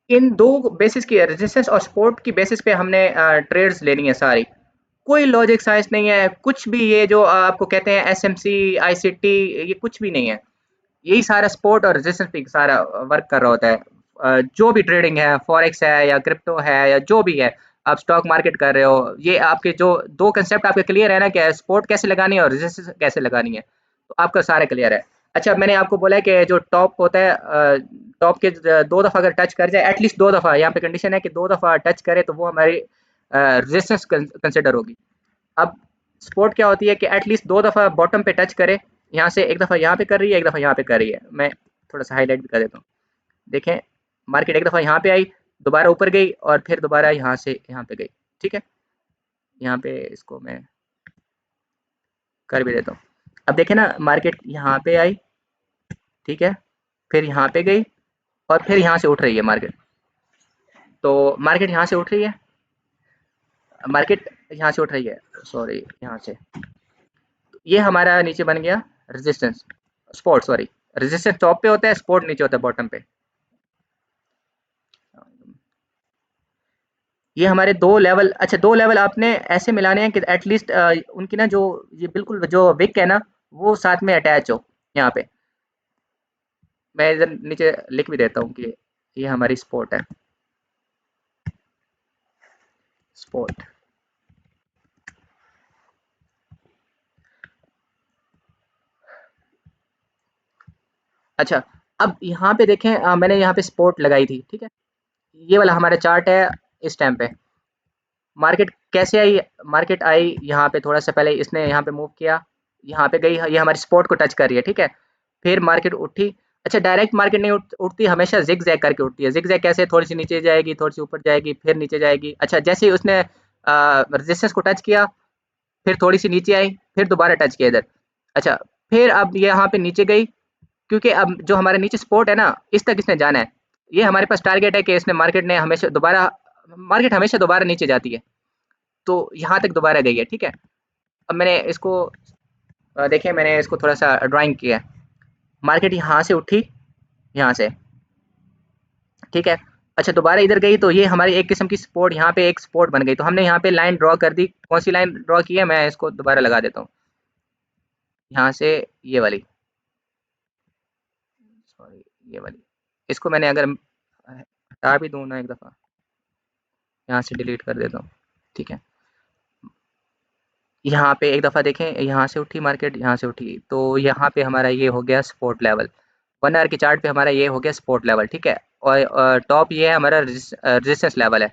इन 2 बेसिस की रेजिस्टेंस और सपोर्ट की बेसिस पे हमने ट्रेड्स लेनी है सारी। कोई लॉजिक साइंस नहीं है, कुछ भी ये जो आपको कहते हैं एसएमसी, आईसीटी, ये कुछ भी नहीं है। यही सारा सपोर्ट और रेजिस्टेंस पे सारा वर्क कर रहा होता है। जो भी ट्रेडिंग है, फॉरेक्स है या क्रिप्टो है या जो भी है, आप स्टॉक मार्केट कर रहे हो, ये आपके जो 2 कांसेप्ट आपके क्लियर है ना कि सपोर्ट कैसे लगानी है और रेजिस्टेंस कैसे लगानी है, तो आपका सारा क्लियर है। अच्छा, मैंने आपको बोला है कि जो टॉप होता है, टॉप के 2 दफ़ा अगर टच कर जाए, एटलीस्ट 2 दफ़ा, यहाँ पे कंडीशन है कि 2 दफ़ा टच करे तो वो हमारी रेजिस्टेंस कंसिडर होगी। अब सपोर्ट क्या होती है कि एटलीस्ट 2 दफ़ा बॉटम पे टच करे, यहाँ से 1 दफ़ा यहाँ पे कर रही है, 1 दफ़ा यहाँ पे कर रही है। मैं थोड़ा-सा हाइलाइट भी कर देता हूँ। देखें, मार्केट 1 दफ़ा यहाँ पे आई, दोबारा ऊपर गई और फिर दोबारा यहाँ से यहाँ पे गई, ठीक है? यहाँ पे इसको मैं कर भी देता हूँ। अब देखें ना, मार्केट यहाँ पे आई, ठीक है? फिर यहाँ पे गई और फिर यहाँ से उठ रही है मार्केट। तो मार्केट यहाँ से उठ रही है, मार्केट यहाँ से उठ रही है, सॉरी यहाँ से। ये हमारा नीचे बन गया resistance, support sorry. Resistance top पे होता है, सपोर्ट नीचे होता है बॉटम पे। ये हमारे 2 लेवल, अच्छा 2 लेवल आपने ऐसे मिलाने हैं कि एटलीस्ट उनकी ना जो ये बिल्कुल जो विक है ना, वो साथ में अटैच हो यहाँ पे। मैं इधर नीचे लिख भी देता हूँ कि ये हमारी सपोर्ट है, सपोर्ट। अच्छा, अब यहाँ पे देखें, मैंने यहाँ पे सपोर्ट लगाई थी, ठीक है? ये वाला हमारा चार्ट है इस टाइम पे। मार्केट कैसे आई? मार्केट आई यहाँ पे, थोड़ा सा पहले इसने यहाँ पे मूव किया, यहाँ पे गई, ये हमारी सपोर्ट को टच कर रही है, ठीक है? फिर मार्केट उठी। अच्छा, डायरेक्ट मार्केट नहीं उठती, हमेशा जिग जैग करके उठती है। जिग जैग कैसे? थोड़ी सी नीचे जाएगी, थोड़ी सी ऊपर जाएगी, फिर नीचे जाएगी। अच्छा, जैसे ही उसने रेजिस्टेंस को टच किया, फिर थोड़ी सी नीचे आई, फिर दोबारा टच किया इधर। अच्छा, फिर अब ये यहाँ पे नीचे गई, क्योंकि अब जो हमारे नीचे सपोर्ट है ना, इस तक इसने जाना है। ये हमारे पास टारगेट है कि इसने मार्केट ने हमेशा दोबारा, मार्केट हमेशा दोबारा नीचे जाती है, तो यहाँ तक दोबारा गई है, ठीक है? अब मैंने इसको देखिए, मैंने इसको थोड़ा-सा ड्राइंग किया है। मार्केट यहाँ से उठी, यहाँ से, ठीक है? अच्छा, दोबारा इधर गई तो ये हमारी एक किस्म की सपोर्ट, यहाँ पे एक सपोर्ट बन गई। तो हमने यहाँ पे लाइन ड्रॉ कर दी। कौन-सी लाइन ड्रॉ की है? मैं इसको दोबारा लगा देता हूँ। यहाँ से ये वाली, सॉरी ये वाली। इसको मैंने अगर हटा भी दूँ ना एक दफ़ा, यहाँ से डिलीट कर देता हूँ, ठीक है? यहाँ पे एक दफ़ा देखें, यहाँ से उठी मार्केट, यहाँ से उठी, तो यहाँ पे हमारा ये हो गया सपोर्ट लेवल। 1 आवर के चार्ट पे हमारा ये हो गया सपोर्ट लेवल, ठीक है? और टॉप ये है हमारा रेजिस्टेंस लेवल है।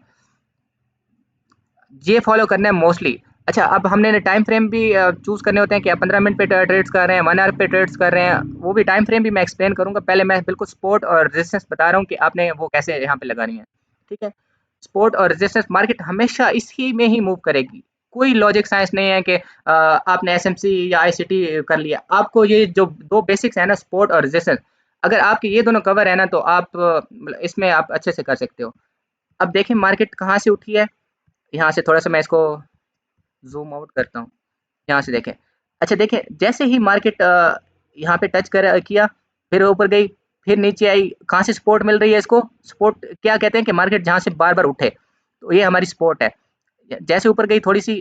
ये फॉलो करना है मोस्टली। अच्छा, अब हमने टाइम फ्रेम भी चूज़ करने होते हैं कि आप 15 मिनट पे ट्रेड्स कर रहे हैं, 1 आवर पे ट्रेड्स कर रहे हैं, वो भी टाइम फ्रेम भी मैं एक्सप्लेन करूँगा। पहले मैं बिल्कुल सपोर्ट और रेजिस्टेंस बता रहा हूँ कि आपने वो कैसे यहाँ पे लगानी है, ठीक है? सपोर्ट और रेजिस्टेंस, मार्केट हमेशा इसी में ही मूव करेगी। कोई लॉजिक साइंस नहीं है कि आपने एसएमसी या आईसीटी कर लिया। आपको ये जो 2 बेसिक्स है ना, सपोर्ट और रेजिस्टेंस, अगर आपके ये दोनों कवर है ना, तो आप इसमें आप अच्छे से कर सकते हो। अब देखें मार्केट कहाँ से उठी है, यहाँ से थोड़ा-सा मैं इसको ज़ूम आउट करता हूँ। यहाँ से देखें। अच्छा देखें, जैसे ही मार्केट यहाँ पे टच किया, फिर ऊपर गई, फिर नीचे आई, कहाँ से सपोर्ट मिल रही है इसको? सपोर्ट क्या कहते हैं कि मार्केट जहाँ से बार-बार उठे, तो ये हमारी सपोर्ट है। जैसे ऊपर गई थोड़ी-सी,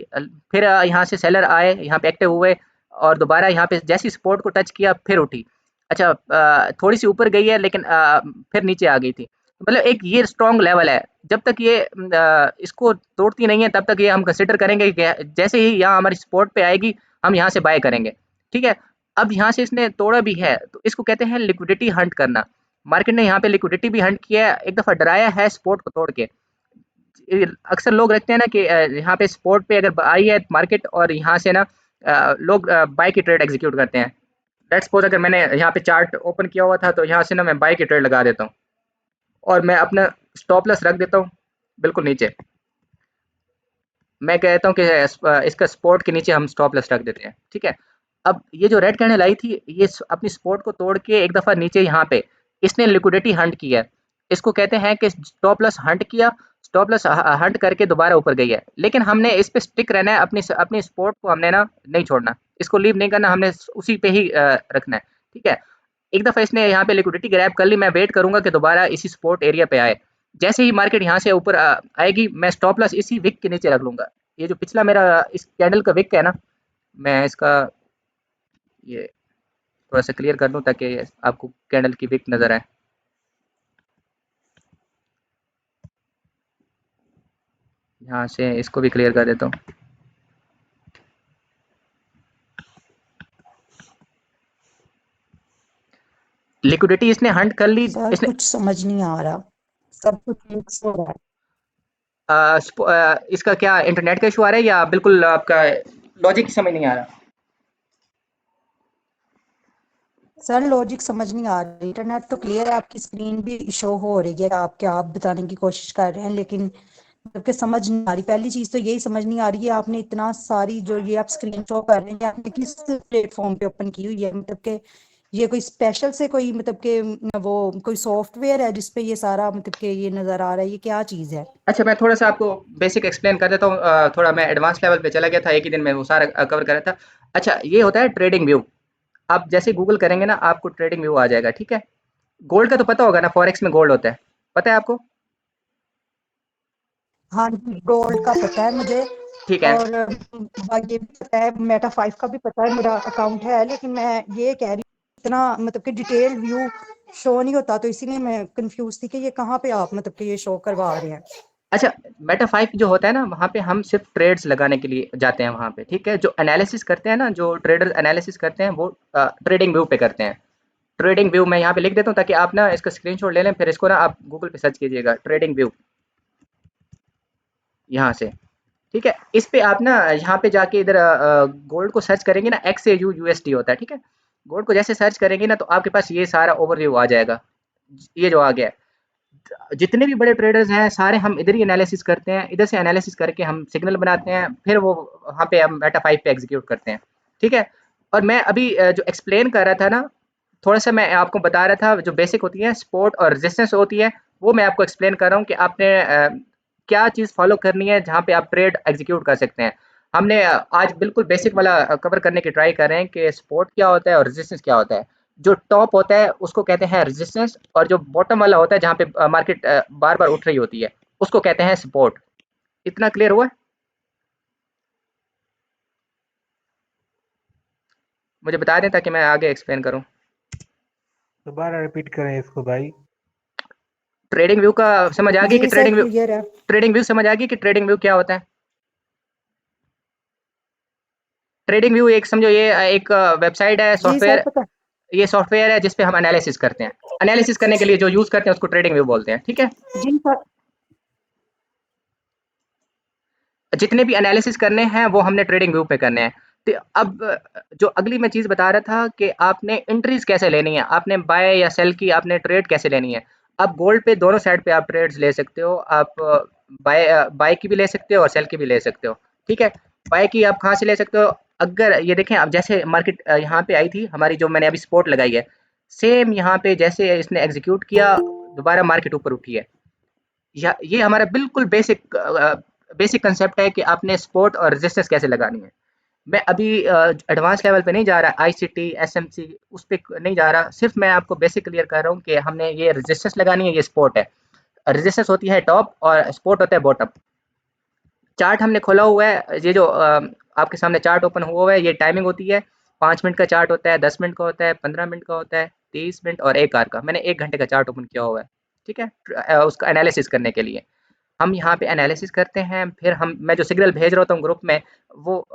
फिर यहाँ से सेलर आए, यहाँ पे एक्टिव हुए और दोबारा यहाँ पे जैसे ही सपोर्ट को टच किया, फिर उठी। अच्छा, थोड़ी-सी ऊपर गई है, लेकिन फिर नीचे आ गई थी। मतलब एक ये स्ट्रॉन्ग लेवल है। जब तक ये इसको तोड़ती नहीं है, तब तक ये हम कंसिडर करेंगे कि जैसे ही यहाँ हमारी सपोर्ट पे आएगी, हम यहाँ से बाय करेंगे, ठीक है? अब यहाँ से इसने तोड़ा भी है, तो इसको कहते हैं लिक्विडिटी हंट करना। मार्केट ने यहाँ पे लिक्विडिटी भी हंट किया है, एक दफ़ा डराया है सपोर्ट को तोड़ के। अक्सर लोग रखते हैं ना कि यहाँ पे स्पॉट पे अगर आई है मार्केट और यहाँ से ना लोग बाय की ट्रेड एग्जीक्यूट करते हैं। लेट्स सपोज अगर मैंने यहाँ पे चार्ट ओपन किया हुआ था तो यहाँ से ना मैं बाय की ट्रेड लगा देता हूँ और मैं अपना स्टॉप लॉस रख देता हूँ बिल्कुल नीचे। मैं कहता हूँ कि इसका सपोर्ट के नीचे हम स्टॉप लॉस रख देते हैं, ठीक है। अब ये जो रेड कैंडल आई थी ये अपनी सपोर्ट को तोड़ के एक दफ़ा नीचे यहाँ पे इसने लिक्विडिटी हंट किया है। इसको कहते हैं कि स्टॉप लॉस हंट किया, स्टॉप लॉस हंट करके दोबारा ऊपर गई है, लेकिन हमने इस पे स्टिक रहना है, अपनी सपोर्ट को हमने ना नहीं छोड़ना, इसको लीव नहीं करना, हमने उसी पे ही रखना है, ठीक है। एक दफ़ा इसने यहाँ पे लिक्विडिटी ग्रैब कर ली, मैं वेट करूंगा कि दोबारा इसी सपोर्ट एरिया पे आए। जैसे ही मार्केट यहाँ से ऊपर आएगी मैं स्टॉप लॉस इसी विक के नीचे रख लूंगा। ये जो पिछला मेरा इस कैंडल का विक है ना, मैं इसका ये थोड़ा सा क्लियर कर दूं ताकि आपको कैंडल की विक नजर आए। यहाँ से इसको भी क्लियर कर देता हूँ। लिक्विडिटी इसने हंट कर ली, सर इसने कुछ समझ नहीं आ रहा, सब कुछ मिक्स हो रहा है। इसका क्या इंटरनेट का इशू आ रहा है या बिल्कुल आपका लॉजिक समझ नहीं आ रहा? सर लॉजिक समझ नहीं आ रही, इंटरनेट तो क्लियर है, आपकी स्क्रीन भी शो हो रही है, आप बताने की कोशिश कर रहे हैं, लेकिन मतलब कि समझ नहीं आ रही। पहली चीज तो यही समझ नहीं आ रही है, आपने इतना सारी जो ये आप स्क्रीन शो कर रहे हैं, आपने किस प्लेटफॉर्म पे ओपन की हुई है? मतलब कि ये कोई स्पेशल से कोई मतलब कि वो कोई सॉफ्टवेयर है जिसपे ये सारा मतलब कि ये नजर आ रहा है, ये क्या चीज है? अच्छा, मैं थोड़ा सा आपको बेसिक एक्सप्लेन कर देता हूँ। थोड़ा मैं एडवांस लेवल पे चला गया था, एक ही दिन में वो सारा कवर कर रहा था। अच्छा, ये होता है ट्रेडिंग व्यू। आप जैसे गूगल करेंगे ना आपको ट्रेडिंग व्यू आ जाएगा, ठीक है। गोल्ड का तो पता होगा ना, फॉरेक्स में गोल्ड होता है, पता है आपको? हाँ जी, गोल्ड का पता है मुझे, ठीक है। और ये भी पता है, मेटा 5 का भी पता है, मेरा अकाउंट है, लेकिन मैं ये कह रही हूँ इतना मतलब कि डिटेल व्यू शो नहीं होता, तो इसीलिए मैं कंफ्यूज थी कि ये कहाँ पे आप मतलब कि ये शो करवा रहे हैं। अच्छा, मेटा 5 जो होता है ना वहाँ पे हम सिर्फ ट्रेड्स लगाने के लिए जाते हैं वहाँ पे, ठीक है। जो एनालिसिस करते हैं ना, जो ट्रेडर एनालिसिस करते हैं वो ट्रेडिंग व्यू पे करते हैं। ट्रेडिंग व्यू मैं यहाँ पे लिख देता हूँ ताकि आप ना इसका स्क्रीनशॉट ले लें, फिर इसको ना आप गूगल पे सर्च कीजिएगा ट्रेडिंग व्यू यहाँ से, ठीक है। इस पे आप ना यहाँ पे जाके इधर गोल्ड को सर्च करेंगे ना, XAUUSD होता है, ठीक है। गोल्ड को जैसे सर्च करेंगे ना तो आपके पास ये सारा ओवरव्यू आ जाएगा, ये जो आ गया है। जितने भी बड़े ट्रेडर्स हैं सारे हम इधर ही एनालिसिस करते हैं, इधर से एनालिसिस करके हम सिग्नल बनाते हैं, फिर वो वहाँ पे हम मेटा 5 पे एग्जीक्यूट करते हैं, ठीक है। और मैं अभी जो एक्सप्लेन कर रहा था ना, थोड़ा सा मैं आपको बता रहा था जो बेसिक होती है सपोर्ट और रेजिस्टेंस होती है, वो मैं आपको एक्सप्लेन कर रहा हूँ कि आपने क्या चीज़ फॉलो करनी है जहाँ पे आप ट्रेड एग्जीक्यूट कर सकते हैं। हमने आज बिल्कुल बेसिक वाला कवर करने की ट्राई कर रहे हैं कि सपोर्ट क्या होता है और रेजिस्टेंस क्या होता है। जो टॉप होता है उसको कहते हैं रेजिस्टेंस, और जो बॉटम वाला होता है जहाँ पे मार्केट बार बार उठ रही होती है उसको कहते हैं सपोर्ट। इतना क्लियर हुआ? मुझे बता दें ताकि मैं आगे एक्सप्लेन करूँ। दोबारा रिपीट करें इसको भाई। ट्रेडिंग व्यू का समझ आ गई कि जी सर क्लियर है। ट्रेडिंग व्यू समझ आ गई कि ट्रेडिंग व्यू क्या होता है? ट्रेडिंग व्यू एक समझो ये एक वेबसाइट है, जी सर सॉफ्टवेयर। पता। ये सॉफ्टवेयर है जिस पे हम एनालिसिस करते हैं। एनालिसिस करने के लिए जो यूज़ करते हैं उसको ट्रेडिंग व्यू बोलते हैं, ठीक है। जी सर। जितने भी एनालिसिस करने हैं वो हमने ट्रेडिंग व्यू पे करने हैं। तो अब जो अगली मैं चीज़ बता रहा था कि आपने एंट्रीज कैसे लेनी है, आपने बाय या सेल की आपने ट्रेड कैसे लेनी है। अब गोल्ड पे दोनों साइड पे आप ट्रेड्स ले सकते हो, आप बाय की भी ले सकते हो और सेल की भी ले सकते हो, ठीक है। बाय की आप कहाँ से ले सकते हो? अगर ये देखें आप, जैसे मार्केट यहाँ पे आई थी हमारी, जो मैंने अभी सपोर्ट लगाई है, सेम यहाँ पे जैसे इसने एग्जीक्यूट किया दोबारा मार्केट ऊपर उठी है। या ये हमारा बिल्कुल बेसिक कंसेप्ट है कि आपने सपोर्ट और रेजिस्टेंस कैसे लगानी है। मैं अभी एडवांस लेवल पे नहीं जा रहा, आईसीटी एसएमसी उस पे नहीं जा रहा, सिर्फ मैं आपको बेसिक क्लियर कर रहा हूँ कि हमने ये रेजिस्टेंस लगानी है, ये सपोर्ट है। रेजिस्टेंस होती है टॉप और सपोर्ट होता है बॉटम। चार्ट हमने खोला हुआ है, ये जो आपके सामने चार्ट ओपन हुआ है, ये टाइमिंग होती है। 5 मिनट का चार्ट होता है, 10 मिनट का होता है, 15 मिनट का होता है, 30 मिनट और 1 आवर का। मैंने 1 घंटे का चार्ट ओपन किया हुआ है, ठीक है, उसका एनालिसिस करने के लिए। हम यहाँ पे एनालिसिस करते हैं, फिर हम मैं जो सिग्नल भेज रहा होता हूँ ग्रुप में, वो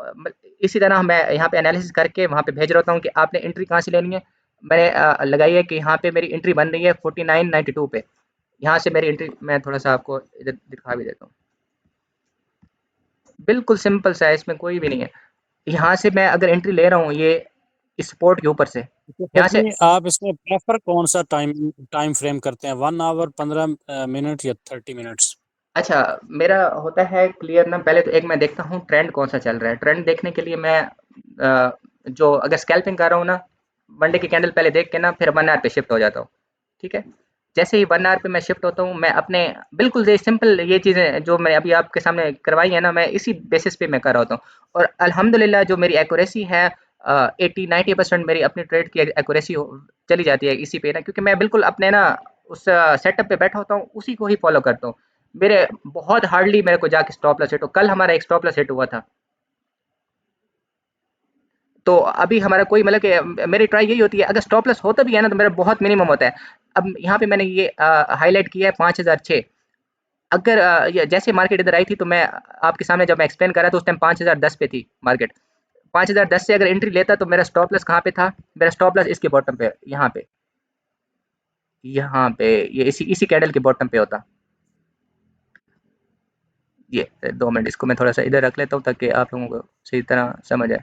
इसी तरह मैं यहाँ पे एनालिसिस करके वहाँ पे भेज रहा होता हूँ कि आपने एंट्री कहाँ से लेनी है। मैंने लगाई है कि यहाँ पे मेरी एंट्री बन रही है 49.92 पे। यहाँ से मेरी एंट्री मैं थोड़ा सा आपको इधर दिखा भी देता हूँ। बिल्कुल सिंपल सा है, इसमें कोई भी नहीं है। यहाँ से मैं अगर एंट्री ले रहा हूँ ये इस सपोर्ट के ऊपर से, तो सर यहाँ से जी आप इसमें प्रेफर कौन सा टाइम टाइम फ्रेम करते हैं, 1 आवर, 15 मिनट या 30 मिनट्स? अच्छा, मेरा होता है क्लियर ना, पहले तो एक मैं देखता हूँ ट्रेंड कौन सा चल रहा है। ट्रेंड देखने के लिए मैं जो अगर स्कैल्पिंग कर रहा हूँ ना, मंडे की कैंडल पहले देख के ना फिर 1 आवर पे शिफ्ट हो जाता हूँ, ठीक है? जैसे ही 1 आवर पे मैं शिफ्ट होता हूँ, मैं अपने बिल्कुल ये सिंपल ये चीज़ें जो मैं अभी आपके सामने करवाई है ना, मैं इसी बेसिस पे मैं कर रहा होता हूँ। और अल्हम्दुलिल्लाह जो मेरी एक्यूरेसी है 80-90% मेरी अपनी ट्रेड की एक्यूरेसी चली जाती है इसी पे ना, क्योंकि मैं बिल्कुल अपने ना उस सेटअप पे बैठा होता हूँ, उसी को ही फॉलो करता हूँ। मेरे बहुत हार्डली मेरे को जाके स्टॉप लॉस हिट हो। कल हमारा एक स्टॉप लॉस हिट हुआ था। तो अभी हमारा कोई मतलब कि मेरी ट्राई यही होती है, अगर स्टॉप लॉस होता भी है ना तो मेरा बहुत मिनिमम होता है। अब यहाँ पे मैंने ये हाईलाइट किया है 5006। अगर ये जैसे मार्केट इधर आई थी तो मैं आपके सामने जब मैं एक्सप्लेन कर रहा था उस टाइम 5010 पे थी मार्केट। 5010 से अगर एंट्री लेता तो मेरा स्टॉप लॉस कहाँ पे था? मेरा स्टॉप लॉस इसके बॉटम पे, यहाँ पे ये इसी इसी कैंडल के बॉटम पे होता। ये 2 मिनट इसको मैं थोड़ा सा इधर रख लेता हूँ ताकि आप लोगों को सही तरह समझ आए।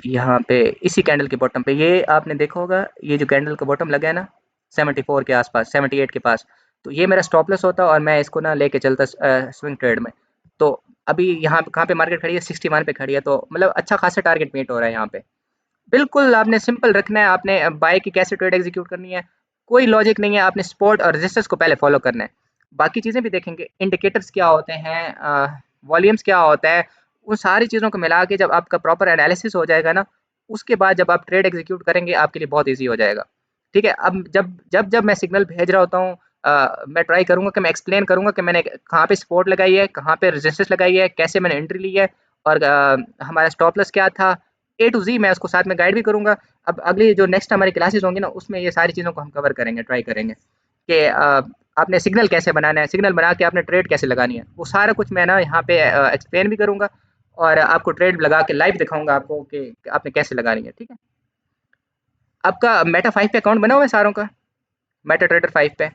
यहाँ पे इसी कैंडल के बॉटम पे ये आपने देखा होगा, ये जो कैंडल का बॉटम लगा है ना 74 के आसपास, 78 के पास, तो ये मेरा स्टॉप लॉस होता और मैं इसको ना लेके चलता स्विंग ट्रेड में। तो अभी यहाँ पे कहाँ पे मार्केट खड़ी है? 61 पे खड़ी है, तो मतलब अच्छा खासा टारगेट मीट हो रहा है यहाँ पे। बिल्कुल आपने सिंपल रखना है, आपने बाय की कैसे ट्रेड एग्जीक्यूट करनी है, कोई लॉजिक नहीं है, आपने सपोर्ट और रेजिस्टेंस को पहले फॉलो करना है। बाकी चीज़ें भी देखेंगे, इंडिकेटर्स क्या होते हैं, वॉल्यूम्स क्या होता है, उन सारी चीज़ों को मिला के जब आपका प्रॉपर एनालिसिस हो जाएगा ना, उसके बाद जब आप ट्रेड एग्जीक्यूट करेंगे आपके लिए बहुत ईजी हो जाएगा। ठीक है? अब जब मैं सिग्नल भेज रहा होता हूँ, मैं ट्राई करूँगा कि मैं एक्सप्लेन करूँगा कि मैंने कहाँ पे सपोर्ट लगाई है, कहाँ पे रेजिस्टेंस लगाई है, कैसे मैंने एंट्री ली है और हमारा स्टॉप लॉस क्या था, ए टू ज़ी मैं उसको साथ में गाइड भी करूँगा। अब अगली जो नेक्स्ट हमारी क्लासेस होंगी ना, उसमें ये सारी चीज़ों को हम कवर करेंगे, ट्राई करेंगे कि आपने सिग्नल कैसे बनाना है, सिग्नल बना के आपने ट्रेड कैसे लगानी है, वो सारा कुछ मैं ना यहाँ पे एक्सप्लेन भी करूँगा और आपको ट्रेड लगा के लाइव दिखाऊँगा आपको कि आपने कैसे लगानी है, ठीक है? आपका मेटा 5 पे अकाउंट बना हुआ है सारों का? मेटा ट्रेडर 5 पे?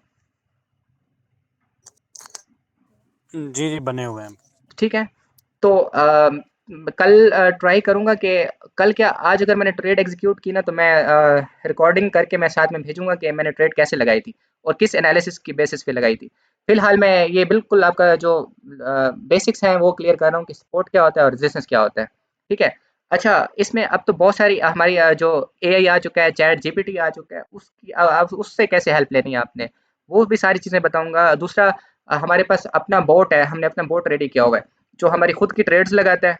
जी जी बने हुए हैं। ठीक है? तो कल ट्राई करूँगा कि कल क्या आज अगर मैंने ट्रेड एग्जीक्यूट की ना तो मैं रिकॉर्डिंग करके मैं साथ में भेजूँगा कि मैंने ट्रेड कैसे लगाई थी और किस एनालिसिस की बेसिस पे लगाई थी। फ़िलहाल मैं ये बिल्कुल आपका जो बेसिक्स हैं वो क्लियर कर रहा हूँ कि सपोर्ट क्या होता है और रेजिस्टेंस क्या होता है। ठीक है? अच्छा, इसमें अब तो बहुत सारी हमारी जो एआई आ चुका है, चैट जीपीटी आ चुका है, उसकी अब उससे कैसे हेल्प लेनी है आपने, वो भी सारी चीज़ें बताऊँगा। दूसरा हमारे पास अपना बोट है, हमने अपना बोट रेडी किया हुआ है, जो हमारी खुद की ट्रेड्स लगाता है,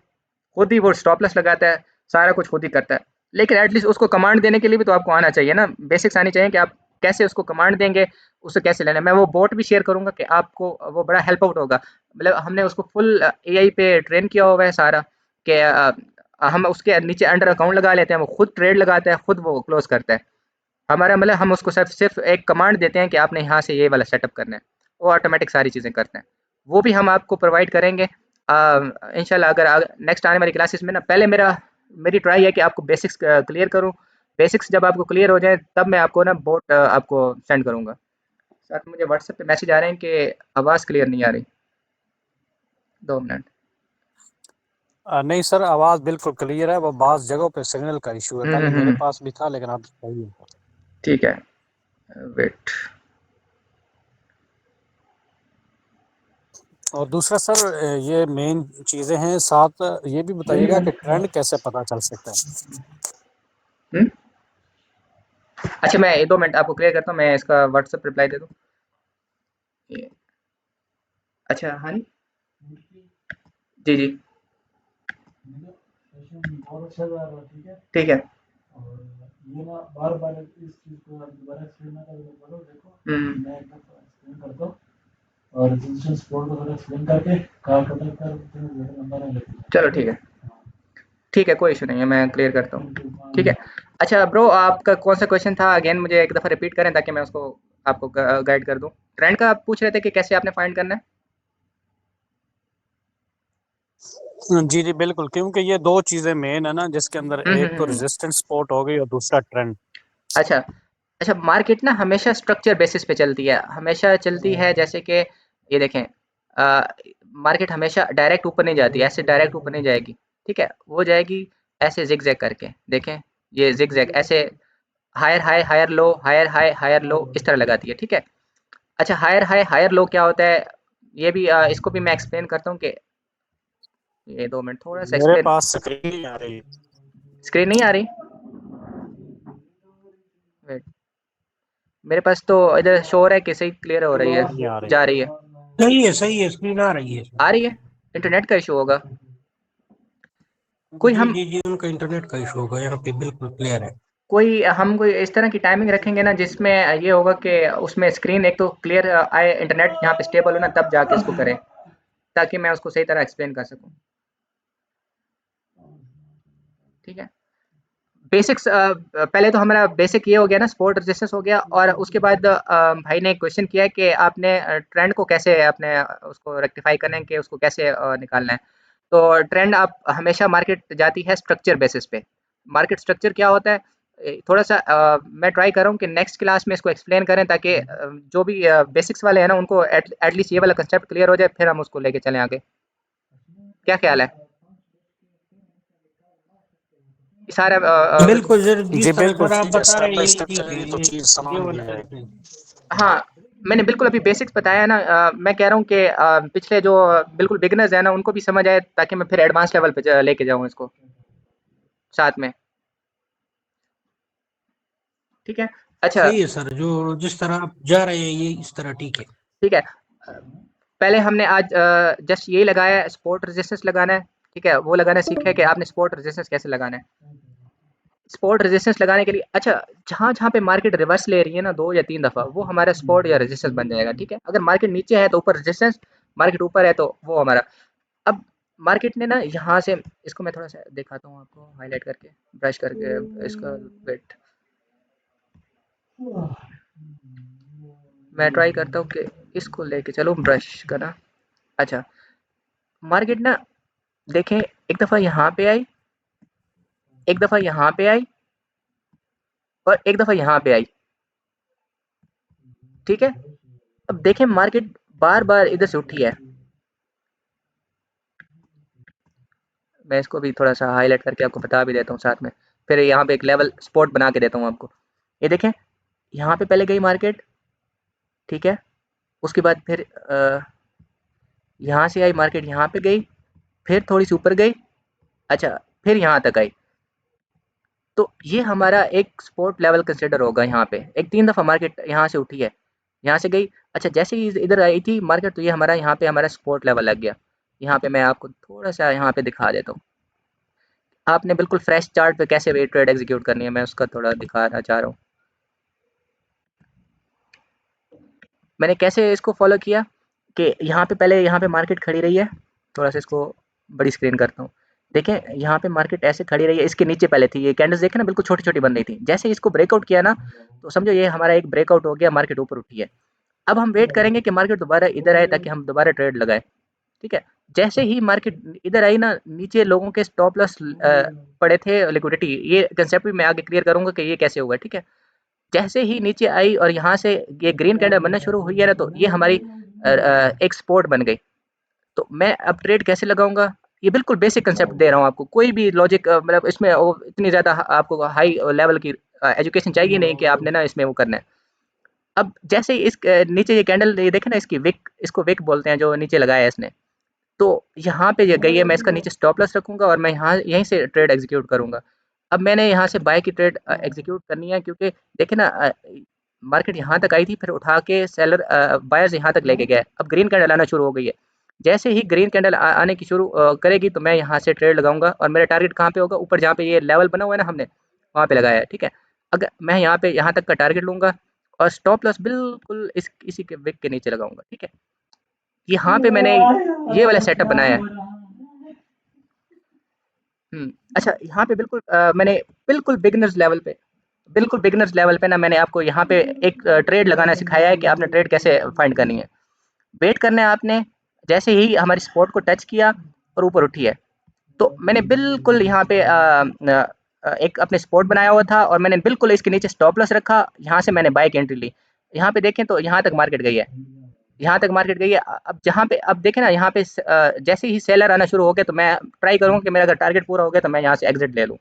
खुद ही वो स्टॉप लॉस लगाता है, सारा कुछ खुद ही करता है। लेकिन एटलीस्ट उसको कमांड देने के लिए भी तो आपको आना चाहिए ना, बेसिक्स आनी चाहिए कि आप कैसे उसको कमांड देंगे, उसे कैसे लेना है। मैं वो बोट भी शेयर करूँगा कि आपको वो बड़ा हेल्प आउट होगा। मतलब हमने उसको फुल एआई पे ट्रेन किया हुआ है सारा कि हम उसके नीचे अंडर अकाउंट लगा लेते हैं, वो खुद ट्रेड लगाता है, खुद वो क्लोज़ करता है। हमारा मतलब हम उसको सिर्फ़ एक कमांड देते हैं कि आपने यहाँ से ये वाला सेटअप करना है, वो ऑटोमेटिक सारी चीज़ें करते हैं। वो भी हम आपको प्रोवाइड करेंगे इंशाल्लाह। अगर नेक्स्ट आने वाली क्लासेस में ना पहले मेरी ट्राई है कि आपको बेसिक्स क्लियर करूँ। बेसिक्स जब आपको क्लियर हो जाए तब मैं आपको ना बोट आपको सेंड करूँगा। साथ में मुझे व्हाट्सएप पे मैसेज आ रहे हैं कि आवाज़ क्लियर नहीं आ रही। 2 मिनट। नहीं सर, आवाज़ बिल्कुल क्लियर है, वो बाज़ जगहों पे सिग्नल का इशू है, हुँ, कल हुँ, मेरे हुँ। पास भी था लेकिन अब सही है। ठीक है। वेट। और दूसरा सर ये मेन चीज़ें हैं, साथ ये भी बताइएगा कि ट्रेंड कैसे पता चल सकता है? हुँ? अच्छा, मैं 2 मिनट आपको क्लियर करता हूँ, मैं इसका व्हाट्सएप रिप्लाई दे दूँ। ये अच्छा, हाँ जी। जी, जी। ठीक है। हुँ। चलो ठीक है। ठीक है, कोई इश्यू नहीं है, मैं क्लियर करता हूँ। ठीक है। अच्छा ब्रो, आपका कौन-सा क्वेश्चन था अगेन मुझे एक दफ़ा रिपीट करें ताकि मैं उसको आपको गाइड कर दूँ। ट्रेंड का आप पूछ रहे थे कि कैसे आपने फाइंड करना है? जी जी बिल्कुल, क्योंकि ये दो चीज़ें मेन है ना, जिसके अंदर हुँ, हुँ, एक तो हुँ, हुँ। रेजिस्टेंस सपोर्ट हो गई और दूसरा ट्रेंड। अच्छा, अच्छा मार्केट ना हमेशा स्ट्रक्चर बेसिस पे चलती है, हमेशा चलती है जैसे कि ये देखें मार्केट हमेशा डायरेक्ट ऊपर नहीं जाती, ऐसे डायरेक्ट ऊपर नहीं जाएगी, ठीक है? वो जाएगी ऐसे ज़िग-ज़ैग करके, देखें ये ज़िग-ज़ैग ऐसे higher high, higher low, higher high, higher low इस तरह लगाती है, ठीक है? अच्छा हायर हाई, हायर लो क्या होता है? ये भी इसको भी मैं एक्सप्लेन करता हूँ कि ये 2 मिनट थोड़ा-सा मेरे एक्सप्लेन पास स्क्रीन नहीं आ रही। स्क्रीन नहीं आ रही? वेट मेरे पास तो इधर शो हो रहा है कि सही क्लियर हो रही है, नहीं आ रही। जा रही है। सही है, स्क्रीन आ रही है। आ रही है? इंटरनेट का इश्यू होगा। कोई हम जी, उनका इंटरनेट का इशू होगा, यहाँ पे बिल्कुल क्लियर है। कोई इस तरह की टाइमिंग रखेंगे ना जिसमें ये होगा कि उसमें स्क्रीन एक तो क्लियर आए, इंटरनेट यहाँ पे स्टेबल हो ना तब जाके इसको करें, ताकि मैं उसको सही तरह एक्सप्लेन कर सकूँ। ठीक है? बेसिक्स पहले तो हमारा बेसिक ये हो गया ना, सपोर्ट रेजिस्टेंस हो गया, और उसके बाद भाई ने एक क्वेश्चन किया है कि आपने ट्रेंड को कैसे आपने उसको रेक्टिफाई करना है कि उसको कैसे निकालना है। तो ट्रेंड आप हमेशा मार्केट जाती है स्ट्रक्चर बेसिस पे। मार्केट स्ट्रक्चर क्या होता है? थोड़ा-सा मैं ट्राई कर रहा हूँ कि नेक्स्ट क्लास में इसको एक्सप्लेन करें ताकि जो भी बेसिक्स वाले हैं ना उनको एटलीस्ट ये वाला कांसेप्ट क्लियर हो जाए, फिर हम उसको लेके चलें आगे। क्या ख्याल है? ये सारा बिल्कुल सर, जी जिस तरह बिल्कुल, सर आप ठीक है, बता स्टेप रहे हैं बाय यही स्टेप ठीक है, चलेंगे तो चीज़ ये समझ वाला में आएगी। हाँ, मैंने बिल्कुल अभी बेसिक्स बताया ना, मैं कह रहा हूँ कि पिछले जो बिल्कुल बिगिनर्स हैं ना उनको भी समझ आए ताकि मैं फिर एडवांस लेवल पे लेके जाऊँ इसको साथ में। ठीक है? अच्छा सही है सर, जो जिस तरह आप जा रहे हैं ये इस तरह ठीक है। ठीक है। पहले हमने आज जस्ट यही लगाया है, सपोर्ट रेजिस्टेंस लगाना है, ठीक है? वो लगाना सीखा है कि आपने सपोर्ट रेजिस्टेंस कैसे लगाना है। सपोर्ट रेजिस्टेंस लगाने के लिए अच्छा जहाँ-जहाँ पे मार्केट रिवर्स ले रही है ना 2 या 3 दफ़ा वो हमारा सपोर्ट या रेजिस्टेंस बन जाएगा, ठीक है? अगर मार्केट नीचे है तो ऊपर रेजिस्टेंस, मार्केट ऊपर है तो वो हमारा। अब मार्केट ने ना यहाँ से इसको मैं थोड़ा-सा दिखाता हूँ आपको हाइलाइट करके, ब्रश करके इसका वेट मैं ट्राई करता हूँ कि इसको लेके चलूँ ब्रश का ना। अच्छा, मार्केट ना देखें एक दफ़ा यहाँ पे आई, एक दफ़ा यहाँ पे आई और एक दफ़ा यहाँ पे आई, ठीक है? अब देखें मार्केट बार-बार इधर से उठी है। मैं इसको भी थोड़ा-सा हाइलाइट करके आपको बता भी देता हूँ साथ में। फिर यहाँ पे एक लेवल स्पॉट बना के देता हूँ आपको। ये देखें, यहाँ पे पहले गई मार्केट, ठीक है? उसके बाद फिर यहाँ से आई मार्केट यहाँ पे गई, फिर थोड़ी-सी ऊपर गई, अच्छा फिर यहाँ तक आई। तो ये हमारा एक सपोर्ट लेवल कंसिडर होगा यहाँ पे। एक 3 दफ़ा मार्केट यहाँ से उठी है, यहाँ से गई, अच्छा जैसे ही इधर आई थी मार्केट तो ये हमारा यहाँ पे हमारा सपोर्ट लेवल लग गया। यहाँ पे मैं आपको थोड़ा-सा यहाँ पे दिखा देता हूँ। आपने बिल्कुल फ्रेश चार्ट पे कैसे वे ट्रेड एग्जीक्यूट करनी है मैं उसका थोड़ा दिखाना चाह रहा हूँ। मैंने कैसे इसको फॉलो किया कि यहाँ पे पहले यहाँ पे मार्केट खड़ी रही है, थोड़ा-सा इसको बड़ी स्क्रीन करता हूँ। देखें यहाँ पे मार्केट ऐसे खड़ी रही है, इसके नीचे पहले थी, ये कैंडल्स देखें ना बिल्कुल छोटी-छोटी बन रही थी। जैसे ही इसको ब्रेकआउट किया ना, तो समझो ये हमारा एक ब्रेकआउट हो गया, मार्केट ऊपर उठी है। अब हम वेट करेंगे कि मार्केट दोबारा इधर आए ताकि हम दोबारा ट्रेड लगाएँ, ठीक है? जैसे ही मार्केट इधर आई ना, नीचे लोगों के स्टॉप लॉस पड़े थे लिक्विडिटी, ये कांसेप्ट भी मैं आगे क्लियर करूँगा कि ये कैसे हुआ, ठीक है? जैसे ही नीचे आई और यहाँ से ये ग्रीन कैंडल बनना शुरू हुई है ना, तो ये हमारी एक सपोर्ट बन गई। तो मैं अब ट्रेड कैसे लगाऊँगा? ये बिल्कुल बेसिक कांसेप्ट दे रहा हूँ आपको, कोई भी लॉजिक मतलब इसमें वो इतनी ज़्यादा आपको हाई लेवल की एजुकेशन चाहिए नहीं कि आपने ना इसमें वो करना है। अब जैसे ही इस नीचे ये कैंडल ये देखें ना इसकी विक, इसको विक बोलते हैं जो नीचे लगाया है इसने। तो यहाँ पे ये गई है, मैं इसका नीचे स्टॉप लॉस रखूँगा और मैं यहाँ यहीं से ट्रेड एग्जीक्यूट करूँगा। अब मैंने यहाँ से बाय की ट्रेड एग्जीक्यूट करनी है क्योंकि देखिए ना मार्केट यहाँ तक आई थी फिर उठा के सेलर बायर्स यहाँ तक लेके गए। अब ग्रीन कैंडल आना शुरू हो गई है। जैसे ही ग्रीन कैंडल आने की शुरू करेगी तो मैं यहाँ से ट्रेड लगाऊँगा और मेरा टारगेट कहाँ पे होगा? ऊपर जहाँ पे ये लेवल बना हुआ है ना हमने, वहाँ पे लगाया है, ठीक है? अगर मैं यहाँ पे यहाँ तक का टारगेट लूँगा और स्टॉप लॉस बिल्कुल इसी के विक के नीचे लगाऊँगा, ठीक है? यहाँ पे मैंने ये वाला सेटअप बनाया है। अच्छा यहाँ पे बिल्कुल मैंने बिल्कुल बिगिनर्स लेवल पे ना मैंने आपको यहाँ पे एक ट्रेड लगाना सिखाया है कि आपने ट्रेड कैसे फाइंड करनी है। वेट करना है आपने, जैसे ही हमारी सपोर्ट को टच किया और ऊपर उठी है, तो मैंने बिल्कुल यहाँ पे एक अपने सपोर्ट बनाया हुआ था और मैंने बिल्कुल इसके नीचे स्टॉप लॉस रखा, यहाँ से मैंने बाय की एंट्री ली। यहाँ पे देखें तो यहाँ तक मार्केट गई है। यहाँ तक मार्केट गई है। अब जहाँ पे अब देखें ना, यहाँ पे जैसे ही सेलर आना शुरू हो गए तो मैं ट्राई करूँगा कि मेरा अगर टारगेट पूरा हो गया तो मैं यहाँ से एग्जिट ले लूँ,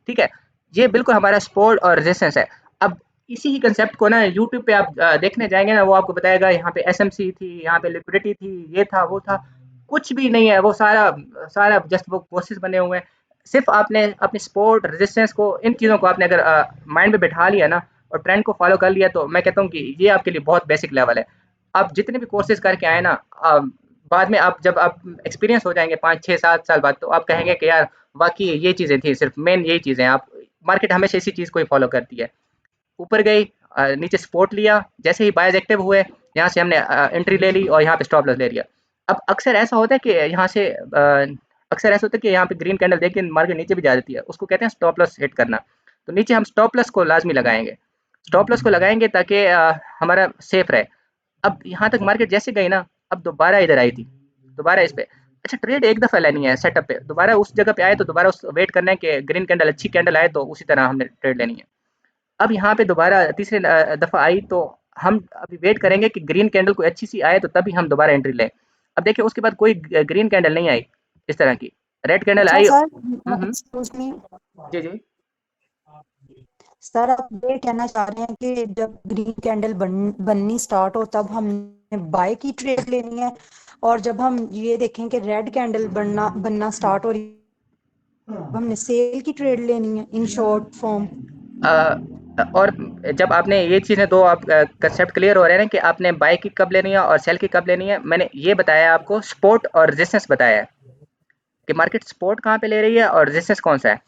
ठीक है। ये बिल्कुल हमारा सपोर्ट और रेजिस्टेंस है। अब इसी ही कंसेप्ट को ना यूट्यूब पे आप देखने जाएंगे ना, वो आपको बताएगा यहाँ पे एसएमसी थी, यहाँ पे लिक्विडिटी थी, ये था वो था। कुछ भी नहीं है, वो सारा सारा जस्ट वो कोर्सेज बने हुए हैं। सिर्फ आपने अपनी सपोर्ट रेजिस्टेंस को, इन चीज़ों को आपने अगर माइंड में बैठा लिया ना और ट्रेंड को फॉलो कर लिया, तो मैं कहता हूँ कि ये आपके लिए बहुत बेसिक लेवल है। आप जितने भी कोर्सेज करके आए ना, बाद में आप जब आप एक्सपीरियंस हो जाएंगे 5 6 7 साल बाद, तो आप कहेंगे कि यार वाकई ये चीज़ें थी, सिर्फ मेन यही चीज़ें हैं। आप मार्केट हमेशा इसी चीज़ को ही फॉलो करती है। ऊपर गई, नीचे सपोर्ट लिया, जैसे ही बायर्स एक्टिव हुए, यहाँ से हमने एंट्री ले ली और यहाँ पे स्टॉप लॉस ले लिया। अब अक्सर ऐसा होता है कि यहाँ से अक्सर ऐसा होता है कि यहाँ पे ग्रीन कैंडल देख के मार्केट नीचे भी जा देती है, उसको कहते हैं स्टॉप लॉस हिट करना। तो नीचे हम स्टॉप लॉस को लाजमी लगाएंगे, स्टॉप लॉस को लगाएंगे ताकि हमारा सेफ रहे। अब यहाँ तक मार्केट जैसे गई ना, अब दोबारा इधर आई थी, दोबारा इस पे। अच्छा, ट्रेड एक दफ़ा लेनी है सेटअप पे, दोबारा उस जगह पे आए तो दोबारा उस वेट करना है कि ग्रीन कैंडल अच्छी कैंडल आए, तो उसी तरह हमने ट्रेड लेनी है। अब यहाँ पे दोबारा तीसरे दफ़ा आई, तो हम अभी वेट करेंगे कि ग्रीन कैंडल कोई अच्छी सी आए, तो तभी हम दोबारा एंट्री लें। अब देखिए उसके बाद कोई ग्रीन कैंडल नहीं आई इस तरह की, रेड कैंडल अच्छा आई। सर, हम्म, एक्सक्यूज मी जी जी। सर, आप ये कहना चाह रहे हैं कि जब ग्रीन कैंडल बननी स्टार्ट हो तब हमने बाय की ट्रेड लेनी है, और जब हम ये देखें कि रेड कैंडल बनना स्टार्ट हो रही है हमने सेल की ट्रेड लेनी है, इन शॉर्ट फॉर्म। और जब आपने ये चीज़ें दो, आप कंसेप्ट क्लियर हो रहे हैं ना कि आपने बाय की कब लेनी है और सेल की कब लेनी है। मैंने ये बताया आपको, सपोर्ट और रेजिस्टेंस बताया है कि मार्केट सपोर्ट कहाँ पे ले रही है और रेजिस्टेंस कौन सा है।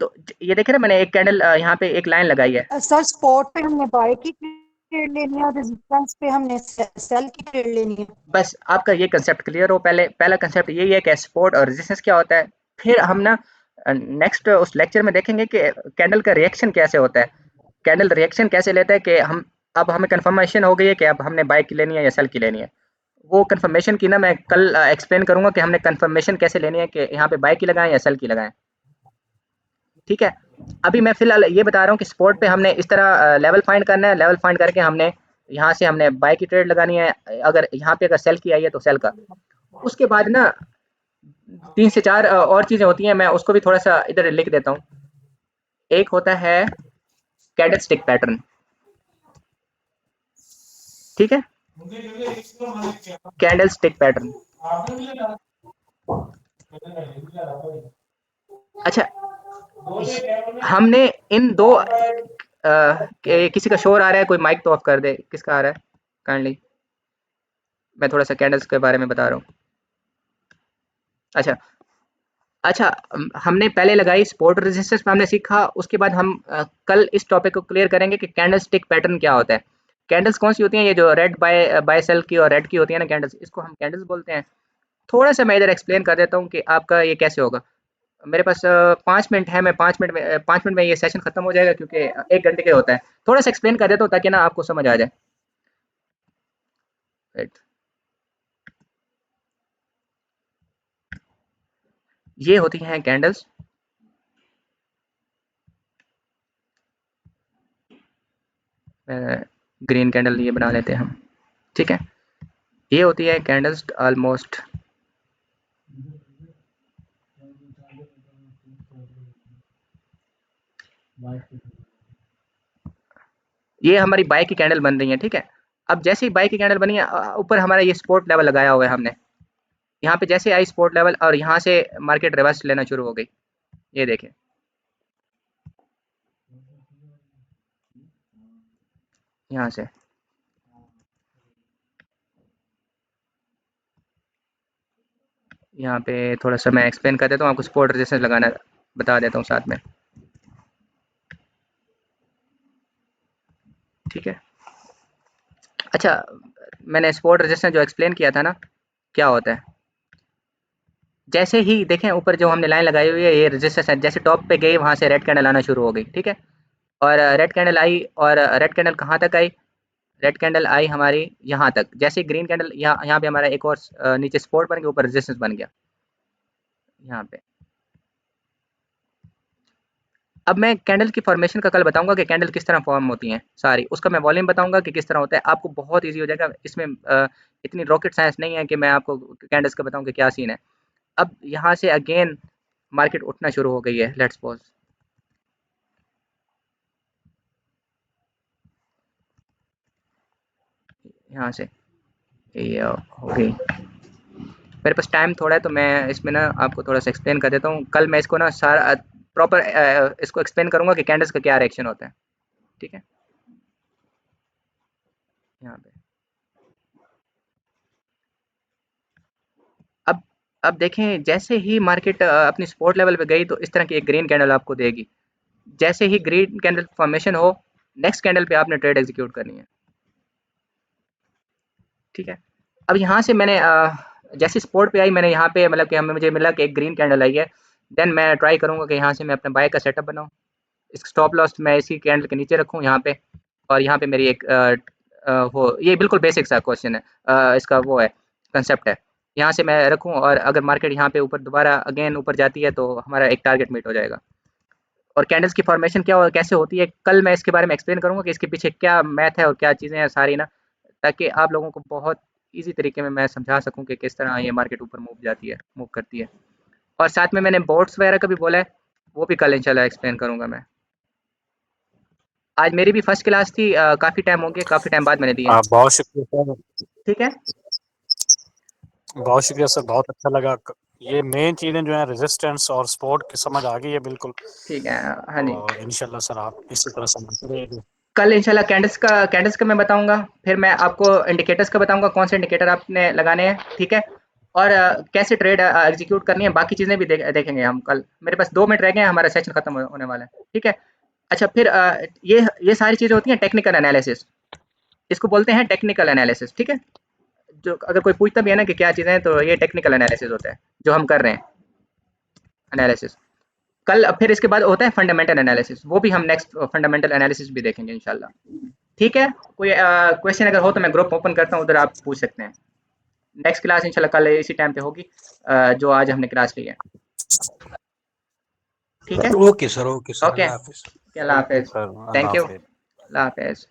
तो ये देखे ना, मैंने एक कैंडल यहाँ पे एक लाइन लगाई है। सर, स्पॉट पे हमने बाय की ट्रेड लेनी है और रेजिस्टेंस पे हमने सेल की ट्रेड लेनी है। बस आपका ये कंसेप्ट क्लियर हो, पहला कंसेप्ट यही है कि सपोर्ट और रेजिस्टेंस क्या होता है। फिर हम ना नेक्स्ट उस लेक्चर में देखेंगे कि कैंडल का रिएक्शन कैसे होता है, कैंडल रिएक्शन कैसे लेता है, कि हम अब हमें कंफर्मेशन हो गई है कि अब हमने बाय की लेनी है या सेल की लेनी है। वो कंफर्मेशन की ना मैं कल एक्सप्लेन करूंगा कि हमने कंफर्मेशन कैसे लेनी है, कि यहाँ पे बाय की लगाएं या सेल की लगाएं, ठीक है। अभी मैं फिलहाल ये बता रहा हूँ कि स्पॉट पे हमने इस तरह लेवल फाइंड करना है, लेवल फाइंड करके हमने यहाँ से हमने बाय की ट्रेड लगानी है। अगर यहाँ पे अगर सेल की आई है तो सेल का। उसके बाद ना 3 से 4 और चीज़ें होती हैं, मैं उसको भी थोड़ा सा इधर लिख देता हूँ। एक होता है कैंडल स्टिक पैटर्न, ठीक है, कैंडल स्टिक पैटर्न। अच्छा, हमने इन दो किसी का शोर आ रहा है, कोई माइक तो ऑफ कर दे, किसका आ रहा है काइंडली। मैं थोड़ा सा कैंडल्स के बारे में बता रहा हूँ। अच्छा अच्छा, हमने पहले लगाई सपोर्ट रेजिस्टेंस पे, हमने सीखा। उसके बाद हम कल इस टॉपिक को क्लियर करेंगे कि कैंडल स्टिक पैटर्न क्या होता है। कैंडल्स कौन सी होती हैं, ये जो रेड बाय सेल की और रेड की होती है ना कैंडल्स, इसको हम कैंडल्स बोलते हैं। थोड़ा सा मैं इधर एक्सप्लेन कर देता हूँ कि आपका ये कैसे होगा। मेरे पास 5 मिनट है, मैं 5 मिनट में ये सेशन खत्म हो जाएगा, क्योंकि 1 घंटे का होता है। थोड़ा सा एक्सप्लेन कर देता हूँ ताकि ना आपको समझ आ जाए। राइट, ये होती हैं कैंडल्स। ग्रीन कैंडल ये बना लेते हैं हम, ठीक है। ये होती है कैंडल्स ऑलमोस्ट, ये हमारी बाय की कैंडल बन रही है, ठीक है। अब जैसे ही बाय की कैंडल बनी है, ऊपर हमारा ये सपोर्ट लेवल लगाया हुआ है हमने। यहाँ पे जैसे आई सपोर्ट लेवल, और यहाँ से मार्केट रिवर्स लेना शुरू हो गई। ये देखें, यहाँ से यहाँ पे थोड़ा सा मैं एक्सप्लेन कर देता हूँ आपको, सपोर्ट रेजिस्टेंस लगाना बता देता हूँ साथ में, ठीक है। अच्छा, मैंने सपोर्ट रेजिस्टेंस जो एक्सप्लेन किया था ना, क्या होता है। जैसे ही देखें ऊपर जो हमने लाइन लगाई हुई है, ये रेजिस्टेंस है, जैसे टॉप पे गई वहाँ से रेड कैंडल आना शुरू हो गई, ठीक है। और रेड कैंडल आई, और रेड कैंडल कहाँ तक आई, रेड कैंडल आई हमारी यहाँ तक। जैसे ग्रीन कैंडल यहाँ पे हमारा एक और नीचे सपोर्ट बन गया, ऊपर रेजिस्टेंस बन गया यहाँ पे। अब मैं कैंडल की फॉर्मेशन का कल बताऊँगा कि कैंडल किस तरह फॉर्म होती हैं सारी, उसका मैं वॉल्यूम बताऊँगा कि किस तरह होता है, आपको बहुत ईज़ी हो जाएगा। इसमें इतनी रॉकेट साइंस नहीं है कि मैं आपको कैंडल्स का बताऊँ कि क्या सीन है। अब यहाँ से अगेन मार्केट उठना शुरू हो गई है, लेट्स सपोज़। यहाँ से ये हो गई। मेरे पास टाइम थोड़ा है तो मैं इसमें ना आपको थोड़ा-सा एक्सप्लेन कर देता हूँ। कल मैं इसको ना सारा प्रॉपर इसको एक्सप्लेन करूँगा कि कैंडल्स का क्या रिएक्शन होता है, ठीक है? यहाँ पे। अब अब देखें जैसे ही मार्केट अपनी सपोर्ट लेवल पे गई तो इस तरह की एक ग्रीन कैंडल आपको देगी। जैसे ही ग्रीन कैंडल फॉर्मेशन हो, नेक्स्ट कैंडल पे आपने ट्रेड एग्जीक्यूट करनी है, ठीक है? अब यहाँ से मैंने जैसे सपोर्ट पे आई मैंने यहाँ पे मतलब कि हमें मुझे मिला कि एक ग्रीन कैंडल आई है, देन मैं ट्राई करूँगा कि यहाँ से मैं अपने बाय का सेटअप बनाऊँ। इसका स्टॉप लॉस मैं इसी कैंडल के नीचे रखूँ यहाँ पे, और यहाँ पे मेरी एक वो ये बिल्कुल बेसिक सा क्वेश्चन है, इसका वो है कंसेप्ट है। यहाँ से मैं रखूँ और अगर मार्केट यहाँ पे ऊपर दोबारा अगेन ऊपर जाती है तो हमारा एक टारगेट मीट हो जाएगा। और कैंडल्स की फॉर्मेशन क्या और कैसे होती है, कल मैं इसके बारे में एक्सप्लेन करूँगा कि इसके पीछे क्या मैथ है और क्या चीज़ें हैं सारी ना, ताकि आप लोगों को बहुत ईज़ी तरीके में मैं समझा सकूँ कि किस तरह ये मार्केट ऊपर मूव करती है। और साथ में मैंने बोट्स वगैरह का भी बोला है, वो भी कल इंशाल्लाह एक्सप्लेन करूँगा मैं। आज मेरी भी फर्स्ट क्लास थी, काफ़ी टाइम हो गया, काफ़ी टाइम बाद मैंने दी है। बहुत शुक्रिया सर, ठीक है? बहुत शुक्रिया सर, बहुत अच्छा लगा। ये मेन चीज़ें जो हैं रेजिस्टेंस और सपोर्ट की समझ आ गई है बिल्कुल। ठीक है, हाँ जी। और इंशाल्लाह सर आप इसी तरह समझते रहिए। कल इंशाल्लाह कैंडल्स का मैं बताऊँगा, फिर मैं आपको इंडिकेटर्स का बताऊँगा, कौन से इंडिकेटर आपने लगाने हैं, ठीक है? और कैसे ट्रेड एग्जीक्यूट करनी है, बाकी चीज़ें भी देखेंगे हम कल। मेरे पास 2 मिनट रह गए हैं, हमारा सेशन खत्म होने वाला है, ठीक है? अच्छा फिर ये सारी चीज़ें होती हैं टेक्निकल एनालिसिस, इसको बोलते हैं टेक्निकल एनालिसिस, ठीक है? जो अगर कोई पूछता भी है ना कि क्या चीज़ें हैं, तो ये टेक्निकल एनालिसिस होता है, जो हम कर रहे हैं, एनालिसिस। कल फिर इसके बाद होता है फंडामेंटल एनालिसिस, वो भी हम नेक्स्ट फंडामेंटल एनालिसिस भी देखेंगे इंशाल्लाह, ठीक है? कोई क्वेश्चन अगर हो तो मैं ग्रुप ओपन करता हूँ, उधर आप पूछ सकते हैं। नेक्स्ट क्लास इंशाल्लाह कल इसी टाइम पे होगी, जो आज हमने क्लास ली है, ठीक है? ओके सर, ओके, अल्लाह हाफिज। अल्लाह हाफ़िज़, सर, अल्लाह थैंक यू, हाफ़िज़। अल्लाह हाफ़िज़।